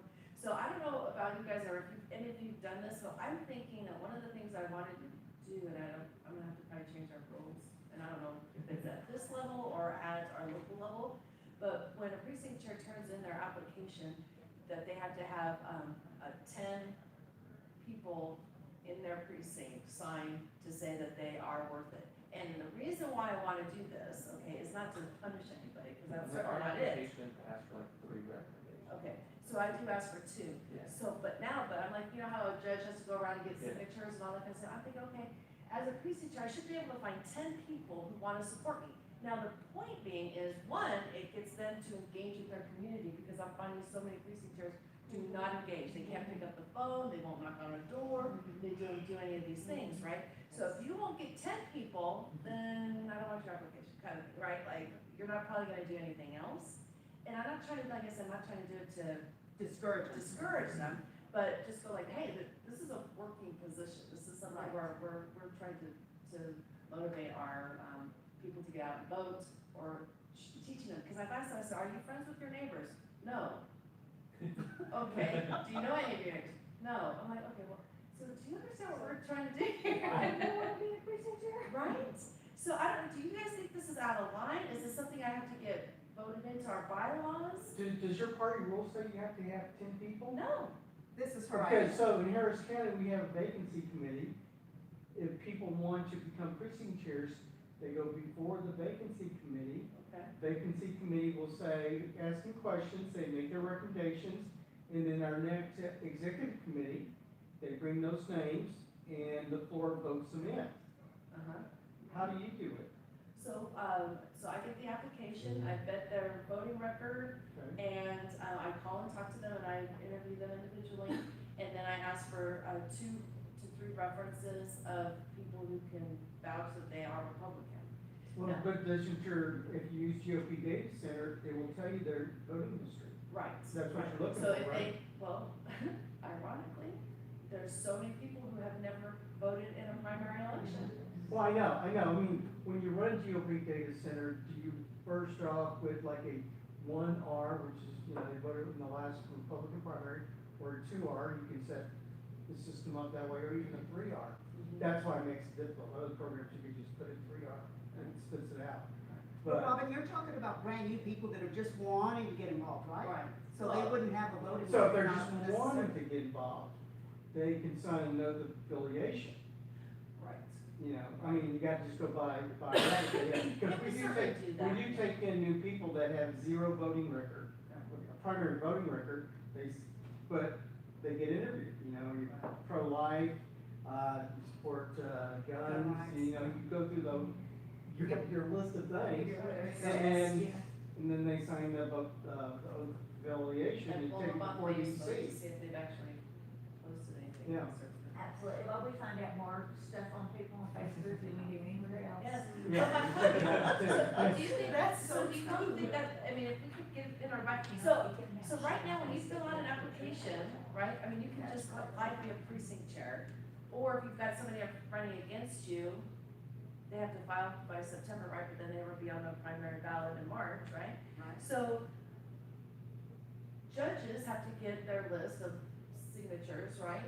So I don't know about you guys, or if any of you've done this, so I'm thinking that one of the things I wanted to do, and I'm gonna have to probably change our rules, and I don't know if it's at this level or at our local level, but when a precinct chair turns in their application, that they have to have, 10 people in their precinct sign to say that they are worth it. And the reason why I wanna do this, okay, is not to punish anybody, because that's Our certainly not it. application asked for like 3 recommendations. Okay, so I do ask for 2. Yeah. So, but I'm like, you know how a judge has to go around and get Yeah. signatures and all that kind of stuff? I'm thinking, okay, as a precinct chair, I should be able to find 10 people who wanna support me. Now, the point being is, one, it gets them to engage with their community, because I'm finding so many precinct chairs do not engage. They can't pick up the phone, they won't knock on a door, they don't do any of these things, right? So if you won't get 10 people, then I don't want your application, kind of, right? Like, you're not probably gonna do anything else. And I'm not trying to, like I said, I'm not trying to do it to discourage them, but just go like, hey, this is a working position. This is something where we're trying to motivate our, people to get out and vote, or teaching them, because I've asked them, I said, are you friends with your neighbors? No. Okay, do you know any of your neighbors? No. I'm like, okay, well, so do you understand what we're trying to do here? I don't want to be a precinct chair. Right? So do you guys think this is out of line? Is this something I have to get voted into our bylaws? Does your party rule say you have to have 10 people? No. This is her Okay, idea. so in Harris County, we have a vacancy committee. If people want to become precinct chairs, they go before the vacancy committee. Okay. Vacancy committee will say, asking questions, they make their recommendations, and then our next executive committee, they bring those names, and the floor votes them in. Uh-huh. How do you do it? So I get the application, I vet their voting record, Okay. and I call and talk to them, and I interview them individually, and then I ask for 2 to 3 references of people who can vouch that they are Republican. Well, No. but doesn't your, if you use GOP Data Center, it will tell you their voting history. Right. That's what you're looking So for, if right? well, ironically, there's so many people who have never voted in a primary election. Well, I know, I mean, when you run GOP Data Center, do you first start off with like a 1R, which is, you know, they voted in the last Republican primary, or a 2R, you can set the system up that way, or even a 3R. That's why it makes it difficult. Other programs, you can just put in 3R and it spits it out. But But, Robin, you're talking about brand new people that are just wanting to get involved, right? Right. So they wouldn't have a voting. so if they're record, just not necessarily- wanting to get involved, they can sign a note of affiliation. Right. You know, I mean, you got to just go by that, because we do certainly do that. take in new people that have 0 voting record, a primary voting record, but they get interviewed, you know, you're pro-life, you support, guns, you know, you go through your list of things, and then they sign the oath of affiliation And and pull take it them on before you Facebook to see. see if they've actually posted anything. Yeah. Absolutely, well, we find out more stuff on people on Facebook than we do anywhere else. Yes. Yeah, But you check it out, too. do you think That's so so do you true. think that, I mean, if we could get in our back, You know, so, we can have- so right now, when you fill out an application, right, I mean, you can just apply to be a precinct chair. Or if you've got somebody up running against you, they have to file by September, right, but then they never be on the primary ballot in March, right? Right. So judges have to get their list of signatures, right?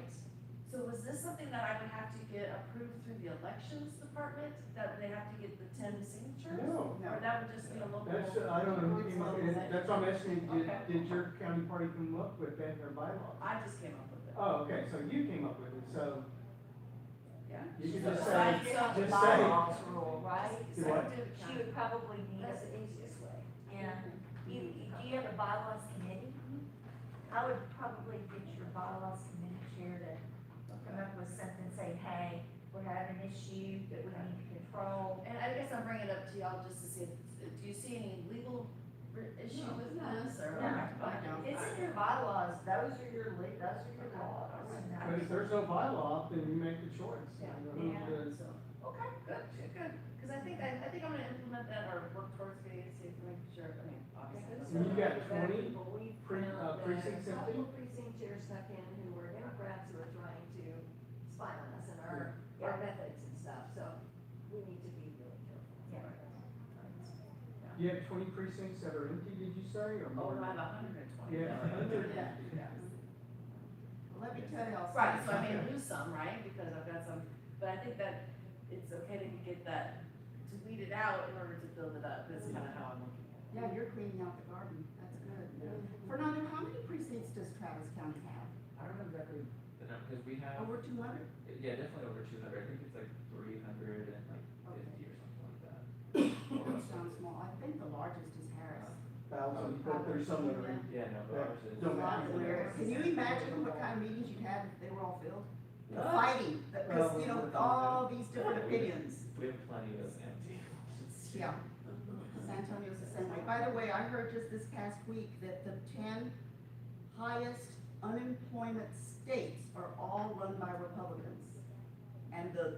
So was this something that I would have to get approved through the elections department, that they have to get the 10 signatures? No. Or that would just be a local? That's, I don't know, who came up with it. That's what I'm asking, Okay. did your county party come up with that in their bylaws? I just came up with it. Oh, okay, so you came up with it, so Yeah. you can So just if say, I did on the just say. bylaws rule, right? Do what? She would probably need That's a, the easiest way. yeah, do you have a bylaws committee? I would probably get your bylaws committee chair to come up with something, say, hey, we're having an issue that we need to control. And I guess I'm bringing it up to y'all just to see, do you see any legal issue with this, or? No, I don't. It's in your bylaws, those are your laws. But if there's no bylaw, then you make the choice. Yeah. You know, who does- Okay, good, cause I think I'm gonna implement that or work towards getting it, see if we make sure, I mean, obviously. And you got 20 We pre- found precincts that a empty? couple precinct chairs stuck in who were Democrats who were trying to spy on us and our methods and stuff, so we need to be really careful. Yeah. You have 20 precincts that are empty, did you say, or Oh, more? no, I have 120. Yeah, 100. Yeah. Well, let me tell y'all. Right, so I something. may lose some, right, because I've got some, but I think that it's okay to get that, to weed it out in order to build it up, is kind of how I'm looking at it. Yeah, you're cleaning out the garden, that's good. Fernando, how many precincts does Travis County have? I don't know exactly the number, because we have, Over 200? yeah, definitely over 200, I think it's like 300 and like 50 or something like that. That sounds small, I think the largest is Harris. 1,000, but there's some that are. Yeah, no, but ours is. Don't Lots matter. in there. Can you imagine what kind of meetings you'd have if they were all filled? The Yeah. fighting, because, you know, with all these different opinions. We have plenty of empty. Yeah. San Antonio's the same way. By the way, I heard just this past week that the 10 highest unemployment states are all run by Republicans. And the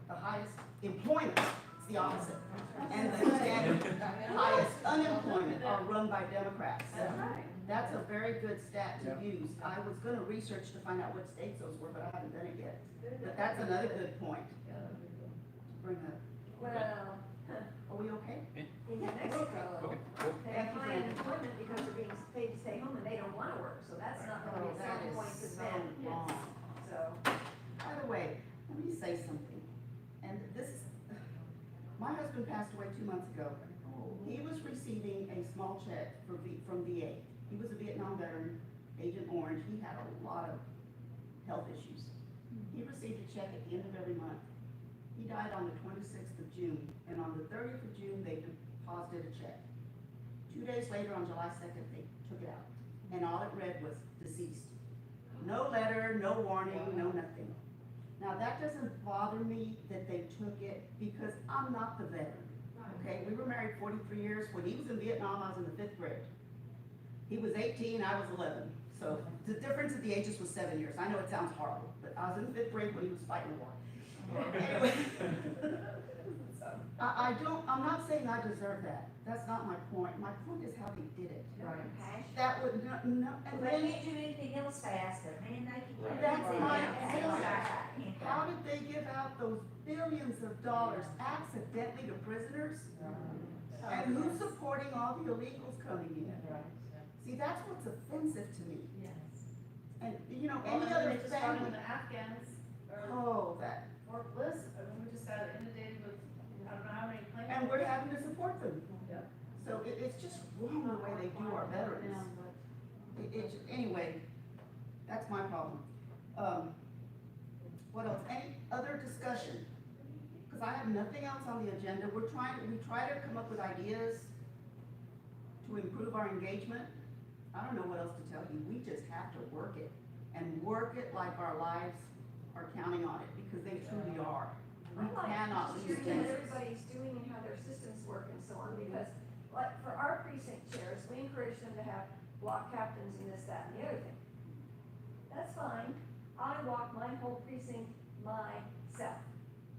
highest employment is the opposite. And the 10 highest unemployment are run by Democrats. That's right. That's a very good stat Yeah. to use. I was gonna research to find out what states those were, but I haven't done it yet. But that's another good point Yeah, that'd be good. to bring up. Well, Are we okay? in New Mexico, they have high unemployment because they're being paid to stay home and they don't wanna work, so that's not gonna be a That selling point to is them. so wrong. So, By the way, let me say something, and this is, my husband passed away 2 months ago. He was receiving a small check from VA. He was a Vietnam veteran, Agent Orange, he had a lot of health issues. He received a check at the end of every month. He died on the 26th of June, and on the 30th of June, they deposited a check. 2 days later, on July 2nd, they took it out, and all it read was deceased. No letter, no warning, no nothing. Now, that doesn't bother me that they took it, because I'm not the veteran, okay? We were married 43 years. When he was in Vietnam, I was in the 5th grade. He was 18, I was 11, So the difference of the ages was 7 years. I know it sounds horrible, but I was in the 5th grade when he was fighting the war. Anyway. I'm not saying I deserve that. That's not my point. My point is how they did it. No compassion. That would, no, and They then, can't do anything else fast, though, man, they can. Right. That's my That's point. right. how did they give out those billions of dollars accidentally to prisoners? And who's supporting all the illegals coming in? See, that's what's offensive to me. Yes. And, you know, Well, any and other they just brought in family, the Afghans, or, oh, that, or bliss, I mean, we just got inundated with, I don't know how many planes. and we're having to support them. Yeah. So it's just wrong the way they do our veterans. Anyway, that's my problem. What else? Any other discussion? Because I have nothing else on the agenda. We try to come up with ideas to improve our engagement. I don't know what else to tell you. We just have to work it and work it like our lives are counting on it, because they truly are. We cannot lose Hearing what things. everybody's doing and how their systems work and so on, because like for our precinct chairs, we encourage them to have block captains and this, that, and the other thing. That's fine. I walk my whole precinct myself.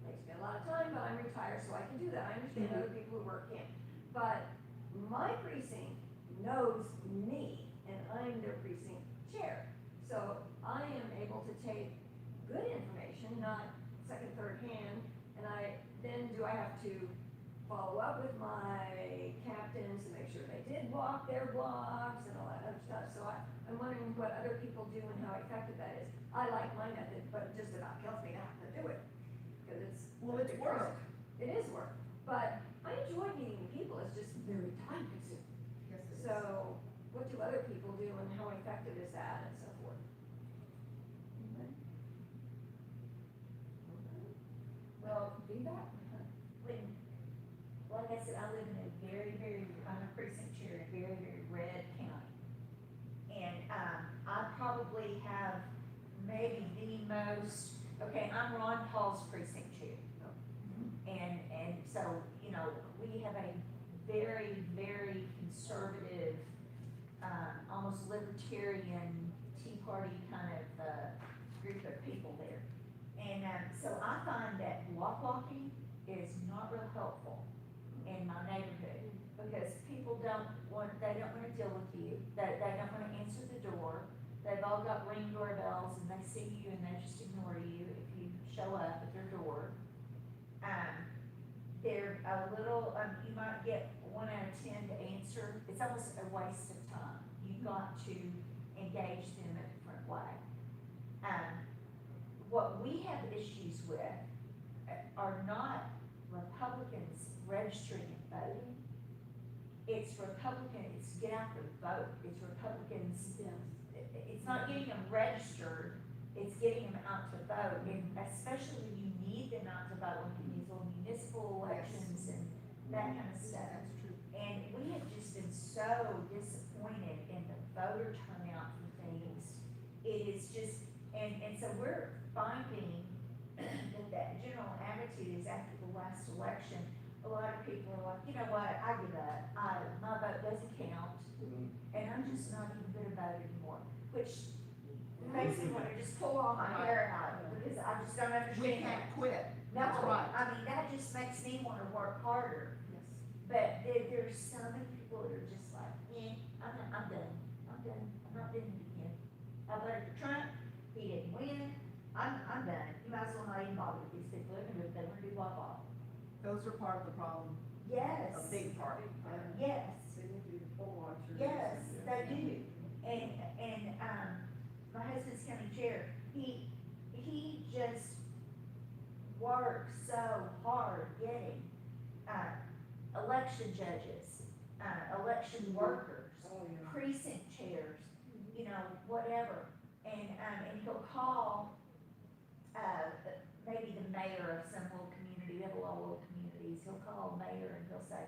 Takes me a lot of time, but I'm retired, so I can do that. I understand other people who work can't. But my precinct knows me, and I'm their precinct chair. So I am able to take good information, not second, third hand, and do I have to follow up with my captains to make sure they did walk their blocks and all that other stuff. So I'm wondering what other people do and how effective that is. I like my method, but it just about kills me to have to do it, because it's. Well, it's work. It is work, but I enjoy meeting people, it's just very time consuming. Yes, it is. So what do other people do and how effective is that and so forth? Well, feedback. Like I said, I live in a I'm a precinct chair in a very, very red county. And, I probably have maybe the most, okay, I'm Ron Paul's precinct chair. And so, you know, we have a very, very conservative, almost libertarian, Tea Party kind of, group of people there. And, so I find that walking is not real helpful in my neighborhood, because people they don't wanna deal with you, they don't wanna answer the door, they've all got Ring doorbells, and they see you and they just ignore you if you show up at their door. They're a little, you might get 1 out of 10 to answer, it's almost a waste of time, you've got to engage them a different way. What we have issues with are not Republicans registering and voting. It's get out the vote. It's Republicans, it's not getting them registered, it's getting them out to vote. And especially when you need them out to vote, like in these little municipal elections and that kind of stuff. That's true. And we have just been so disappointed in the voter turnout for things. It is just, and so we're finding that general attitude is after the last election, a lot of people are like, you know what, I give up, my vote doesn't count, and I'm just not even gonna vote anymore, which makes me wanna just pull all my hair out, because I just don't understand. We can't quit. No, That's right. I mean, that just makes me wanna work harder, Yes. but there's so many people that are just like, I'm done, I'm not doing it again. I voted for Trump, he didn't win, I'm done, you might as well not even bother with these people, they're gonna do blah blah. Those are part of the problem, Yes. a big part. Yes, They need to be the poll watchers. yes, they do. And, my husband's county chair, he just works so hard getting, election judges, election workers, Oh, yeah. precinct chairs, you know, whatever. And he'll call, maybe the mayor of some little community, we have a lot of little communities, he'll call mayor and he'll say,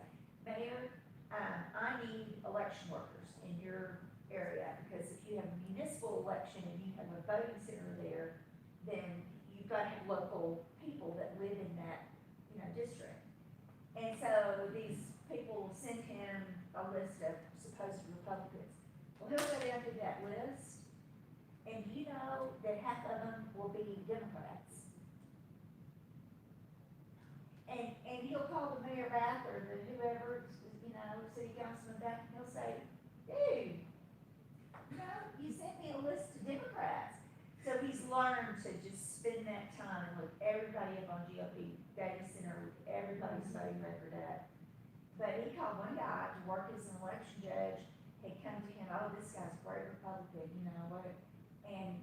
Mayor, I need election workers in your area, because if you have a municipal election and you have a voting center there, then you've got to have local people that live in that, you know, district. And so these people will send him a list of supposed Republicans. Well, he'll go down through that list, And you know that half of them will be Democrats. And he'll call the mayor back or the whoever, you know, city councilman back, and he'll say, dude, you sent me a list of Democrats. So he's learned to just spend that time and look everybody up on GOP data center, with everybody's voting record up. But he called one guy to work as an election judge, had come to him, oh, this guy's a great Republican, you know, what, and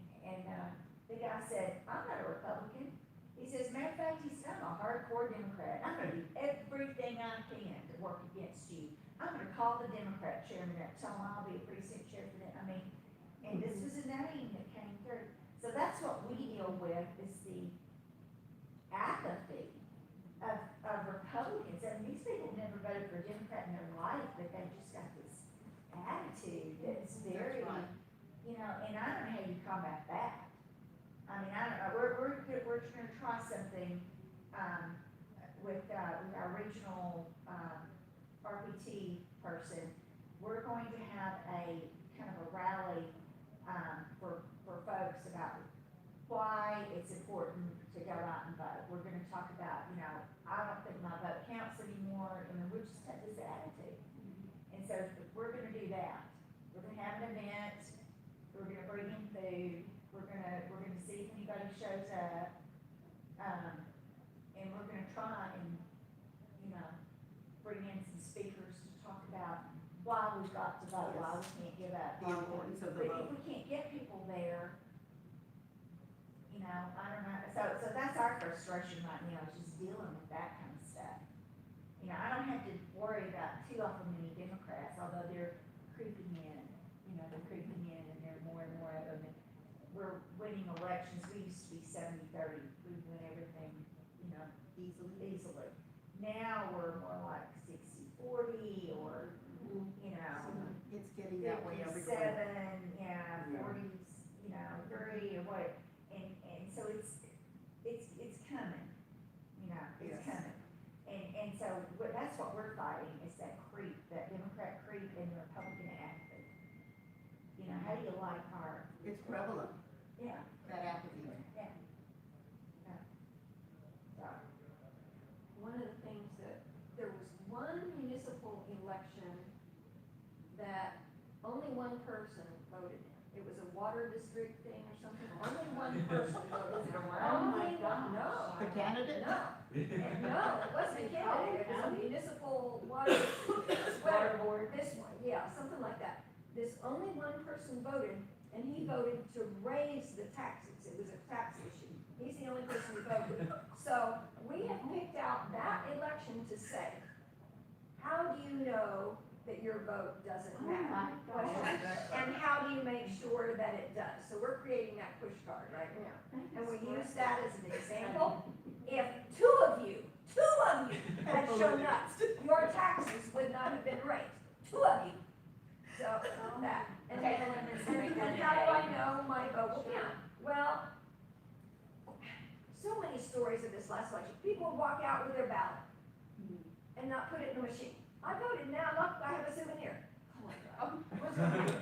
the guy said, I'm not a Republican. He says, matter of fact, he said, I'm a hardcore Democrat. I'm gonna do everything I can to work against you. I'm gonna call the Democrat chairman up, tell him I'll be a precinct chair for them. I mean, and this was a name that came through. So that's what we deal with, is the apathy of Republicans. And these people never voted for a Democrat in their life, but they just got this attitude that's very, you know, and I don't know how you combat that. I mean, I don't know, we're gonna try something, with our regional, RPT person. We're going to have a kind of a rally, for folks about why it's important to go out and vote. We're gonna talk about, you know, I don't think my vote counts anymore, I mean, we just have this attitude. And so we're gonna do that. We're gonna have an event, we're gonna bring in food, we're gonna see if anybody shows up, and we're gonna try and, you know, bring in some speakers to talk about why we've got to vote, why we can't give up. The importance of the But if vote. we can't get people there, you know, I don't know, so that's our frustration right now, is just dealing with that kind of stuff. You know, I don't have to worry about too often many Democrats, although they're creeping in, you know, they're creeping in and there are more and more of them. And we're winning elections, we used to be 70-30, we win everything, you know, easily. Now we're more like 60-40 or, you know, It's getting that way everywhere. 57, yeah, 40s, you know, 3 or what, and so it's coming, you know, it's Yes. coming. And so that's what we're fighting, is that creep, that Democrat creep and the Republican apathy. You know, how do you like our, It's prevalent, yeah, that apathy. so, One of the things that, there was one municipal election that only one person voted in. It was a water district thing or something, only one person voted. Oh my Only one, no. The candidate? No, no, it wasn't a candidate, it was a municipal water, Water board. this one, yeah, something like that. This only one person voted, and he voted to raise the taxes, it was a tax issue. He's the only person who voted. So, we have picked out that election to say, how do you know that your vote doesn't matter? Question. And how do you make sure that it does? So we're creating that push card right now. And we use that as an example. If two of you had shown up, your taxes would not have been raised. 2 of you. So, that. And then how do I know my vote will count? Well, so many stories of this last election. People would walk out with their ballot and not put it in the machine. I voted now, look, I have a souvenir. Oh my God.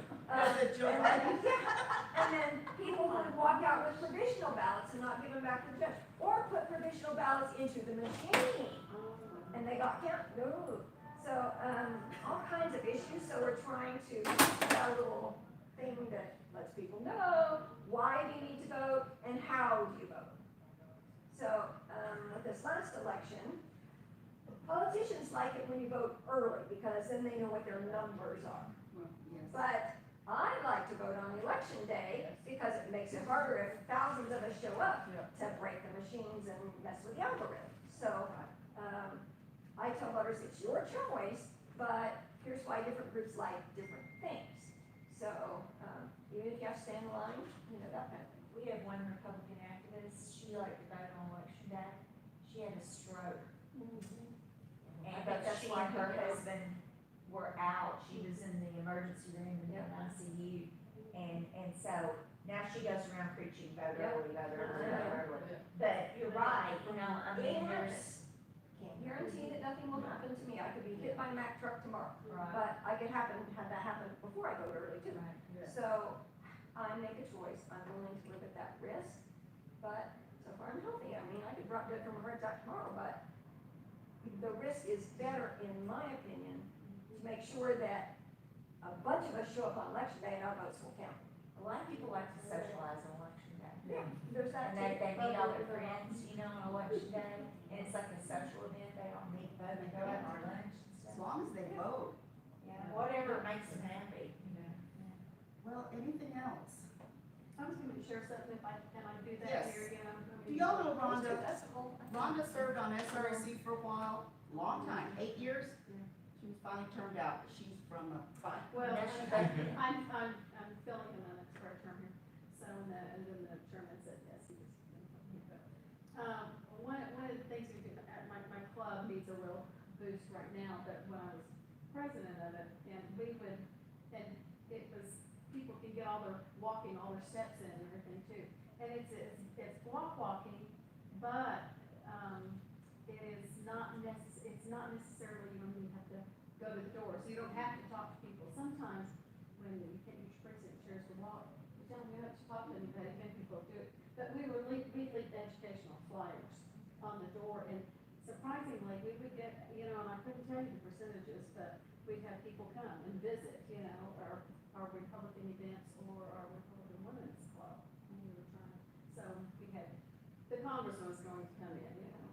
And then people would walk out with provisional ballots and not give them back to the judge. Or put provisional ballots into the machine. And they got counted. No. So, all kinds of issues. So we're trying to have a little thing that lets people know why do you need to vote and how do you vote. So, with this last election, politicians like it when you vote early because then they know what their numbers are. Well, yes. But I like to vote on election day because it makes it harder if thousands of us show up to break the machines and mess with the algorithm. So, I tell voters it's your choice, but here's why different groups like different things. So, even if you have to stand in line, you know, that kind of thing. we have one Republican activist, she liked to vote on election day, she had a stroke. And That's she why and her her- husband were out, she was in the emergency room in the ICU, and so now she goes around preaching, vote early, vote early, vote early. But you're right, you know, I mean, there's. Can't guarantee that nothing will happen to me. I could be hit by a Mack truck tomorrow, Right. but I could have that happen before I vote early too. Right. So I make a choice. I'm risk, but so far I'm healthy. I mean, I could drop dead from a heart attack tomorrow, but the risk is better, in my opinion, to make sure that a bunch of us show up on election day and our votes will count. A lot of people like to socialize on election day. Yeah, there's that And too. they meet all their friends, you know, on election day, and it's like a social event, they all meet, vote, and go out for lunch and As stuff. long as they vote. Yeah, whatever makes them happy, you know. Well, anything else? I was gonna share something if I, can I do that Yes. here again? Do y'all know Rhonda? That's cool. Rhonda served on SRC for a while, long time, 8 years. She was finally turned out, but she's from a, Well, Yes, she I'm filling in an extra term here, so, and then the chairman said yes, he was. One of the things we do, my club needs a real boost right now, but when I was president of it, and we would, and it was, people can get all their walking, all their steps in and everything too. And it's block walking, but, it is not it's not necessarily, you don't even have to go to the door, so you don't have to talk to people. Sometimes when you can't use precinct chairs to walk, you tell me how to talk to anybody, many people do it. But we leave educational flyers on the door, and surprisingly, we would get, you know, and I couldn't tell you the percentages, but we'd have people come and visit, you know, our Republican events or our Republican Women's Club when we were trying. So we had, the congressman was going to come in, you know,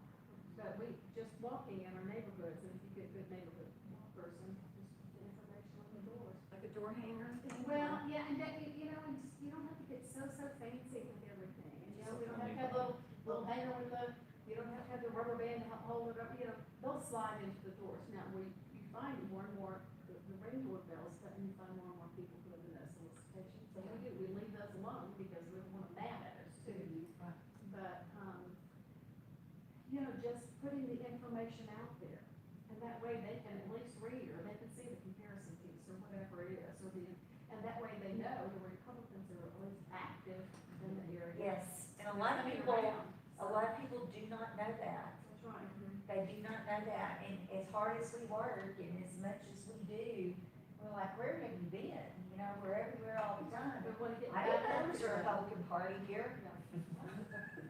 but we, just walking in our neighborhoods, and if you get a good neighborhood person, just the information on the doors. Like a door hanger thing? Well, yeah, and that, you know, and just, you don't have to get so fancy with everything, and you know, we don't have to have little hanger with the, you don't have to have the rubber band to help hold it up, you know, they'll slide into the doors. Now, you find more and more, the ring doorbells, but you find more and more people who are in that solicitation, so we leave those alone, because we don't want them mad at us too. But, you know, just putting the information out there, and that way they can at least read, or they can see the comparison piece, or whatever it is, and that way they know the Republicans are at least active in the area. Yes, and a They're lot of coming people, around, a lot of people do not know that. That's right. They do not know that, and as hard as we work and as much as we do, we're like, where have you been? You know, we're everywhere all the time. But when it gets I didn't know back there was a Republican Party here.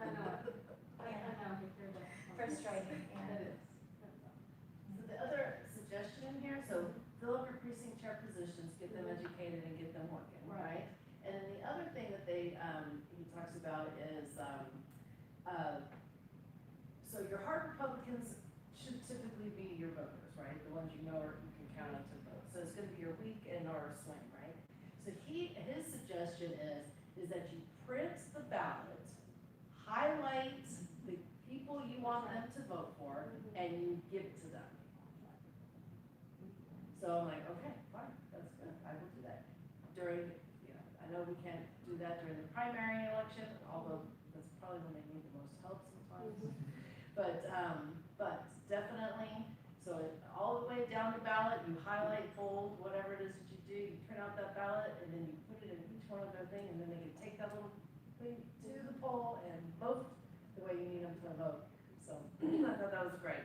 I know it. I know, we hear that. Frustrating, That yeah. is. So the other suggestion in here, so fill up your precinct chair positions, get them educated and get them working, right? And then the other thing that he talks about is, so your hard Republicans should typically be your voters, right? The ones you know you can count on to vote. So it's gonna be your weak and our swing, right? So his suggestion is that you print the ballot, highlight the people you want them to vote for, and you give it to them. So I'm like, okay, fine, that's good, I will do that. During, you know, I know we can't do that during the primary election, although that's probably when they need the most help sometimes. But definitely, so all the way down the ballot, you highlight, bold, whatever it is that you do, you print out that ballot, and then you put it in each one of their thing, and then they can take that little thing to the poll and vote the way you need them to vote. So I thought that was great.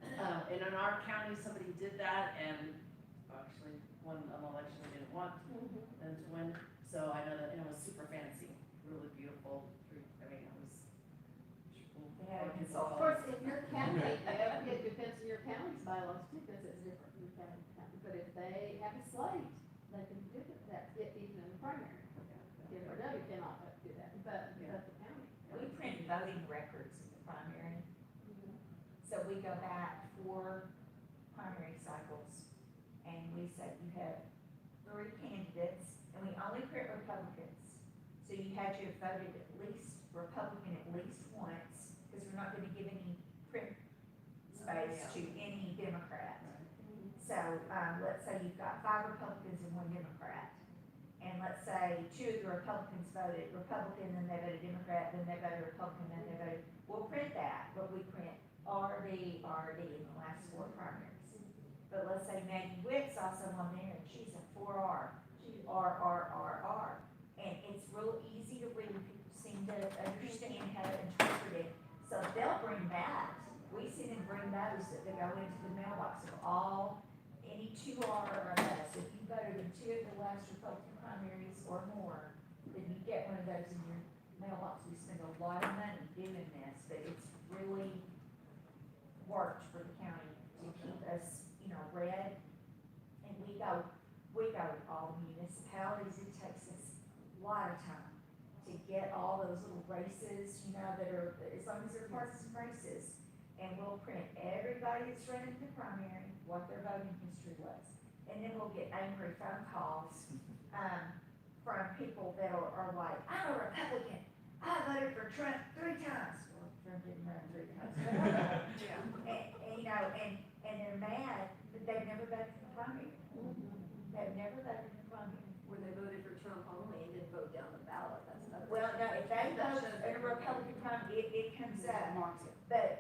And in our county, somebody did that and actually won an election they didn't want them to win. So I know that, and it was super fancy, really beautiful. I mean, it was. Of course, if your county, it depends on your county's bylaws too, because it's different from county to county. But if they have a slate, they can do that, even in the primary. DFW cannot do that, but the county. We print voting records in the primary. So we go back 4 primary cycles, and we say you have 3 candidates, and we only print Republicans. So you had to have voted at least Republican at least once, because we're not gonna give any print space to any Democrat. So, let's say you've got 5 Republicans and 1 Democrat. And let's say 2 of the Republicans voted Republican, then they voted Democrat, then they voted Republican, then they voted, we'll print that, but we print RD in the last 4 primaries. But let's say Maggie Witt's also on there, and she's a 4R, R. And it's real easy to read, people seem to understand how to interpret it, so they'll bring that. We see them bring those that they go into the mailbox of any 2R or less. If you voted in 2 of the last Republican primaries or more, then you get one of those in your mailbox, we spend a lot of money doing this, but it's really worked for the county to keep us, red. And we go to all municipalities, it takes us a lot of time to get all those little races, that are, as long as they're partisan races. And we'll print everybody that's running the primary, what their voting history was. And then we'll get angry phone calls, from people that are like, I'm a Republican, I voted for Trump 3 times. Well, Trump didn't run 3 times. And they're mad that they've never voted in the primary. They've never voted in the primary. Where they voted for Trump only and didn't vote down the ballot, that's another. Well, no, if they vote in a Republican primary, it comes up. But,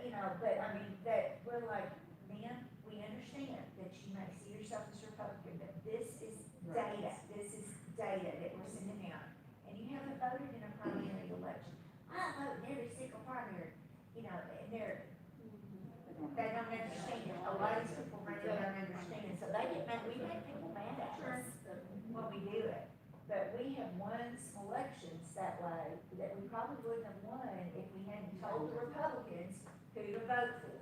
that we're like, man, we understand that you may see yourself as Republican, but this is data, that we're sending out. And you haven't voted in a primary election. I vote in every single primary, and they don't understand. A lot of these people really don't understand, so they get mad, we make people mad at us when we do it. But we have won some elections that way, that we probably wouldn't have won if we hadn't told the Republicans who to vote for.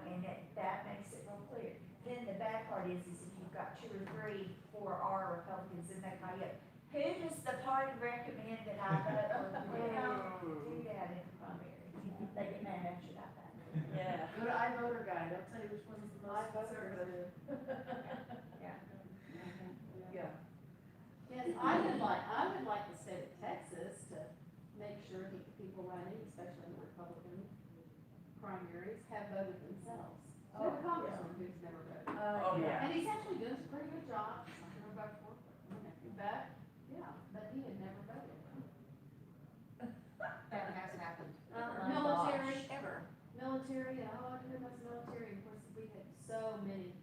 And that makes it real clear. Then the bad part is if you've got 2 or 3, 4 are Republicans, and they call you, who does the party recommend that I vote for? We don't do that in the primary. They get mad at you about that. Yeah, go to iVoter Guide, I'll tell you which one's the most conservative. Yeah. Yeah. Yes, I would like the state of Texas to make sure that the people running, especially in the Republican primaries, have voted themselves. We have a congressman who's never voted. Oh, yeah. And he's actually doing a pretty good job, I'm gonna vote for him, but, yeah, but he had never voted. That has happened. Military, Ever. military, and all I heard was military, of course, we had so many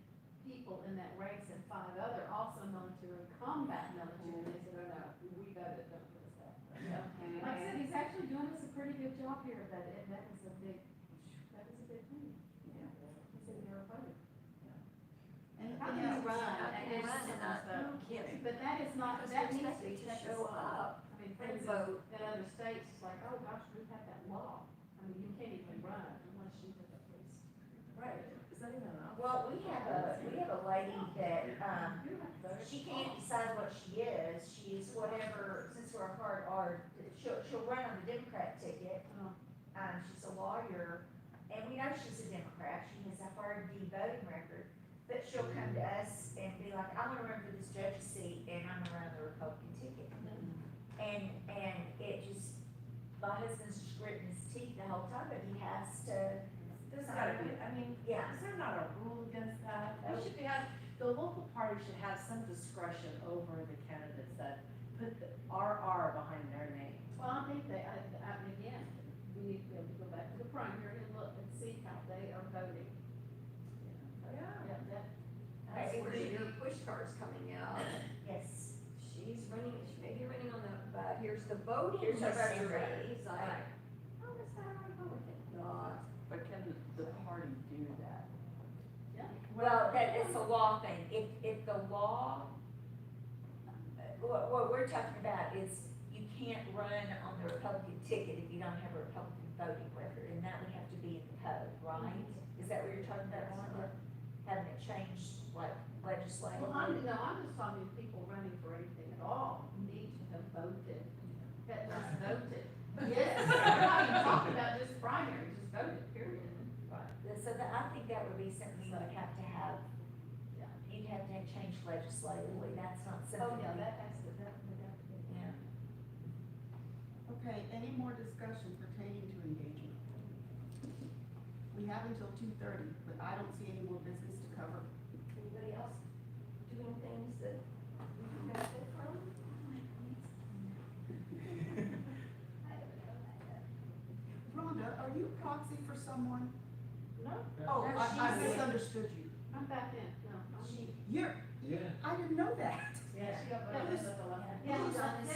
people in that race and 5 other also military, combat military, they said, oh no, we voted, don't put us there. Like I said, he's actually doing us a pretty good job here, but that was a big thing. Yeah. He said he never voted. And how can you run? How can you run and not, no kidding. But that is not, that needs to Expect you to take show us up I mean, for and instance, vote. in other states, it's like, oh gosh, we have that law. I mean, you can't even run unless you have a police. Right, is that even an option? Well, we have a lady that, she can't decide what she is. She's whatever, since we're a hard R, she'll run on the Democrat ticket. She's a lawyer, and we know she's a Democrat. She has a hard D voting record, but she'll come to us and be like, I wanna run for this judge's seat, and I'm gonna run the Republican ticket. And it just, my husband's just gritting his teeth the whole time, but he has to. There's gotta be, I mean, Yeah. is there not a rule against that? We should the local party should have some discretion over the candidates that put the RR behind their name. Well, I think again, we need to be able to go back to the primary and look and see how they are voting. Yeah, That's where your push card's coming out. Yes. She's running, she may be running on the, but here's the voting Here's the history. record. He's like, oh, that's not a Republican. Not. But can the party do that? Well, that's a law thing. If the law, what we're talking about is you can't run on the Republican ticket if you don't have a Republican voting record, and that would have to be in the code, right? Is that what you're talking about, Wanda? Having it changed, like legislatively? Well, I'm just talking about people running for anything at all need to have voted, that just voted. Yes, I'm not even talking about just primary, just voted, period. So I think that would be something you would have to have, Yeah. you'd have to have changed legislatively. That's not something. Oh, yeah, we- that has to, that would have to be. Yeah. Okay, any more discussion pertaining to engagement? We have until 2:30, but I don't see any more business to cover. Anybody else doing things that we can benefit from? Rhonda, are you proxy for someone? No, Oh, No, I she's- misunderstood you. I'm back in, no. You're, Yeah. I didn't know that. Yeah, she got voted at the left. Yeah, Who's on this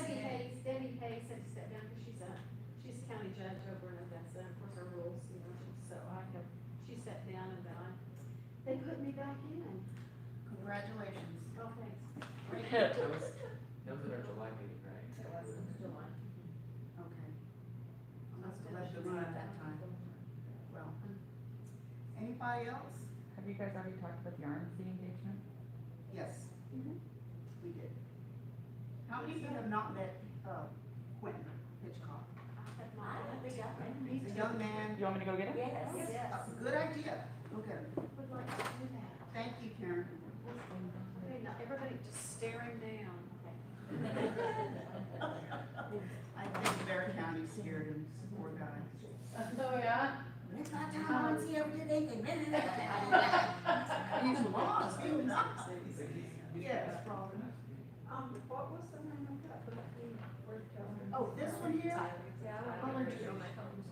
Debbie Hayes had to step down because she's a county judge over in Augusta, and of course our rules, she stepped down and then they put me back in. Congratulations. Oh, thanks. That was at our July meeting, right? It was in July. busy at that time. Well, anybody else? Have you guys already talked about the RNC engagement? Yes. We did. How many of you have not met, Quentin Hitchcock? He's a young man. You want me to go get it? Yes, yes. Good idea. Go get him. Would like to do that. Thank you, Karen. Okay, now everybody just staring down. I think Bear County scared him, poor guy. Oh, yeah? It's not time to see everything. He's lost. He was- Yes, probably. What was the name of that? Oh, this one here?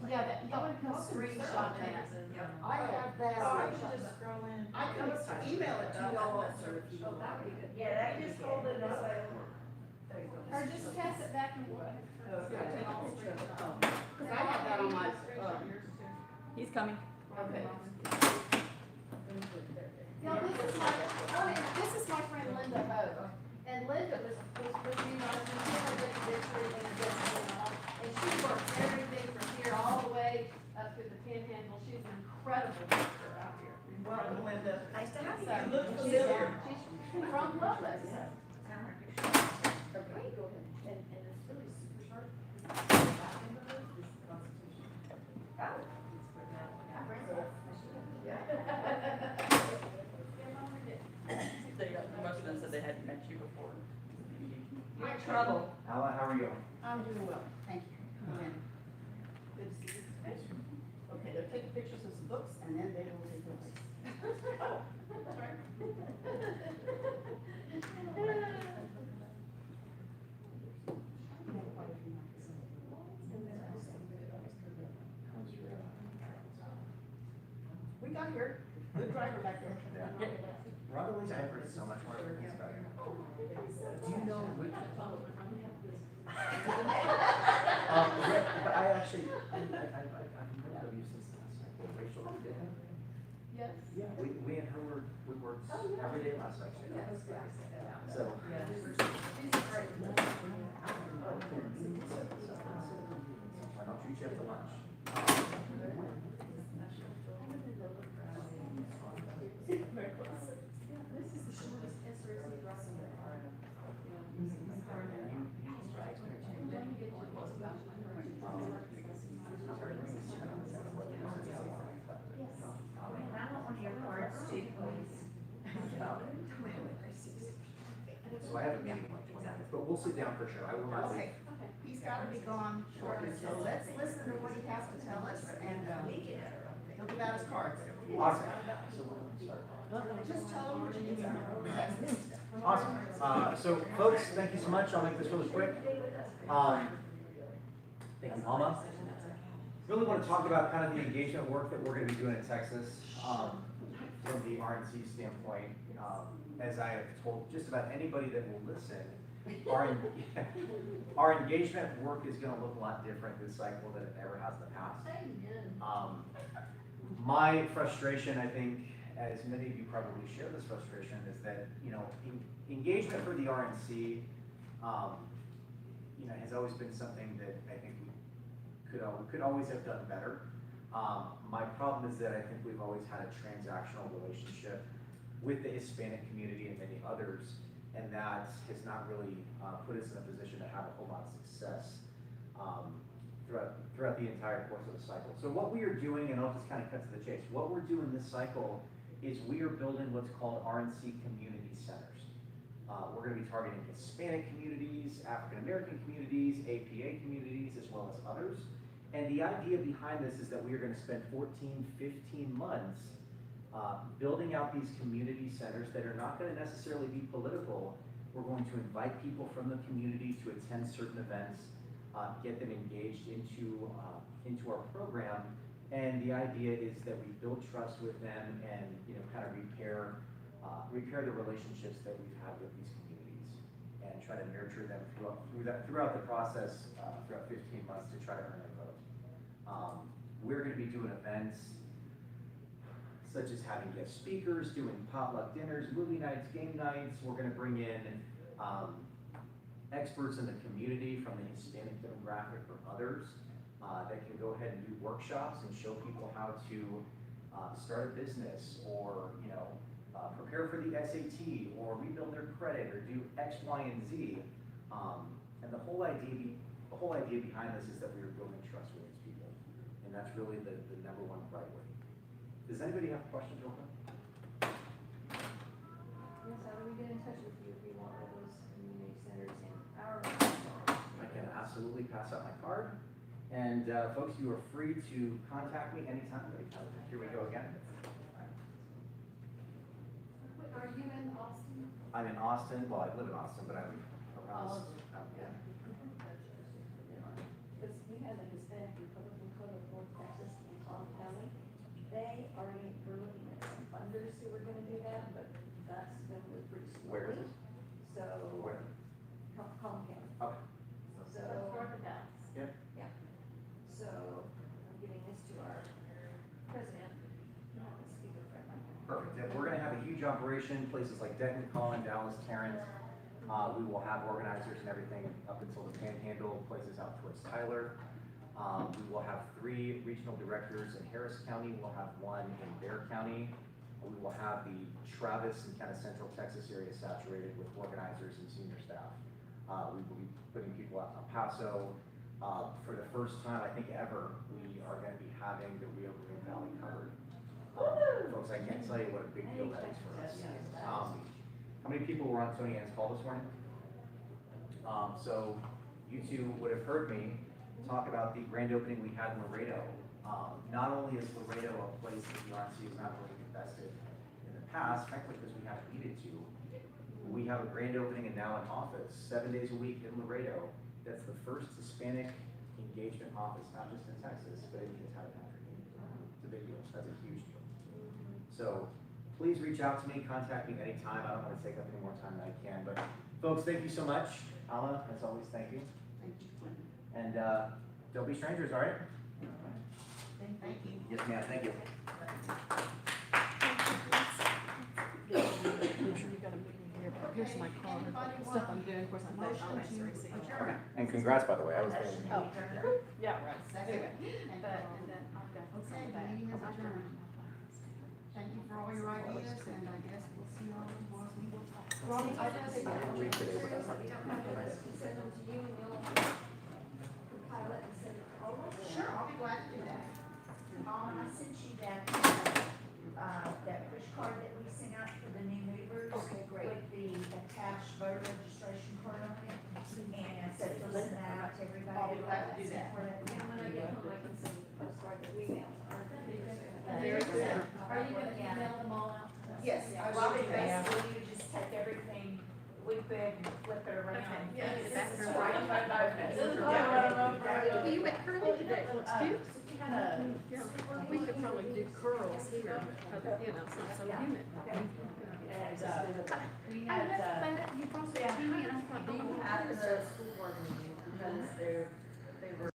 Yeah, that, y'all can screenshot that. I have that. Oh, I should just scroll in. I can email it to y'all also if you Oh, want. that would be good. Yeah, they just hold it this way. There you go. Or just pass it back and forth. Cause I have that on my, He's coming. okay. Yeah, this is my friend Linda Ho, and Linda was with me, I was in and she worked everything from here all the way up to the Panhandle. She's an incredible worker out here. Welcome, Linda. Nice to have So, you. look She's familiar. she's from Loveless. Okay, go ahead. And it's really super sharp. Most of them said they hadn't met you before. You're in trouble. How are you? I'm doing well, thank you. Come in. Good to see you. Okay, they'll take pictures of some books and then they will take your place. Oh, that's right. We got here, good driver back there. Rotherly's I've heard so much more than this about you. Do you know which? But I actually, I've known of you since last night. Rachel, you did that? Yes. Yeah, we and her we worked every day last night. So. Why don't you treat you after lunch? This is the shortest SRC crossing that are. I want one of your cards too, please. So I have a meeting in like 20 minutes, but we'll sit down for sure. I will not leave. Okay, he's gotta be gone shortly, so let's listen to what he has to tell us and, he'll give out his cards. Awesome. So we're gonna start. Just tell him what you need. Awesome. So folks, thank you so much. I'll make this really quick. Thank you, Alma. Really want to talk about kind of the engagement work that we're going to be doing in Texas from the RNC standpoint. As I have told just about anybody that will listen, our engagement work is going to look a lot different this cycle than it ever has in the past. My frustration, I think, as many of you probably share this frustration, is that, engagement for the RNC, has always been something that I think we could always have done better. My problem is that I think we've always had a transactional relationship with the Hispanic community and many others, and that has not really put us in a position to have a whole lot of success throughout the entire course of the cycle. So what we are doing, and I'll just kind of cut to the chase, what we're doing this cycle is we are building what's called Rnc Community Centers. We're going to be targeting Hispanic communities, African American communities, APA communities, as well as others. And the idea behind this is that we are going to spend 14, 15 months building out these community centers that are not going to necessarily be political. We're going to invite people from the community to attend certain events, get them engaged into our program. And the idea is that we build trust with them and kind of repair the relationships that we've had with these communities and try to nurture them throughout the process throughout 15 months to try to earn their vote. We're going to be doing events such as having guest speakers, doing potluck dinners, movie nights, game nights. We're going to bring in experts in the community from the Hispanic demographic or others that can go ahead and do workshops and show people how to start a business, or, you know, prepare for the SAT, or rebuild their credit, or do X, Y, and Z. And the whole idea behind this is that we are building trust with these people, and that's really the number one priority. Does anybody have questions real quick? Yes, how do we get in touch with you if we want all those community centers in our? I can absolutely pass out my card. And folks, you are free to contact me anytime. Here we go again. Are you in Austin? I'm in Austin. Well, I live in Austin, but I'm around. Yeah. Because we had a Hispanic Republican Club of North Texas in Collin County. We're looking at some funders who were gonna do that, but that's gonna move pretty slowly. Where is it? So. Where? Collin County. Okay. So. Florida Dallas. So I'm giving this to our president, speaker friend. Perfect. Yeah, we're going to have a huge operation, places like Denton, Collin, Dallas, Tarrant. We will have organizers and everything up until the Panhandle, places out towards Tyler. We will have 3 regional directors in Harris County. We'll have 1 in Bear County. We will have the Travis and kind of Central Texas area saturated with organizers and senior staff. We will be putting people out in El Paso. For the first time, I think ever, we are going to be having the Rio Grande Valley covered. Folks, I can't tell you what a big deal that is for us. How many people were on Tony Ann's call this morning? So you two would have heard me talk about the grand opening we had in Laredo. Not only is Laredo a place that the RNC has not really invested in the past, frankly, because we haven't needed to. We have a grand opening and now an office 7 days a week in Laredo. That's the first Hispanic engagement office, not just in Texas, but in the entire country. It's a big deal. That's a huge deal. So please reach out to me, contact me anytime. I don't want to take up any more time than I can. But folks, thank you so much. Alma, as always, thank you. Thank you, Quentin. And don't be strangers, all right? Thank you. Yes, ma'am. Thank you. Here's my card, stuff I'm doing, of course, I'm not Motion always to receiving. adjourn. And congrats, by the way. I was Oh, Yeah, right. second. And then I've got some Okay, of that. meeting is adjourned. Thank you for all your ideas, and I guess we'll see all the ones we will talk. Ronnie, I just send them to you, and you'll compile it and send it to all of us. Sure, I'll be glad to do that. I sent you that, that push card that we sent out for the new movers. Okay, great. With the attached voter registration card on it, and I said to send that out to everybody. I'll be glad to do that. And when I get home, I can send the postcard that we mailed. Very good. Are you gonna email them all out? Yes, I will Robin, do that. basically, you just take everything, we could flip it around. Yeah, This that's is her right in front of us. You went curly today, looks cute. Kinda, Yeah, we could probably do curls here, you know, since I'm human. and, we I had, left that, you brought that to me, and I thought, people oh, after the school board meeting, because they were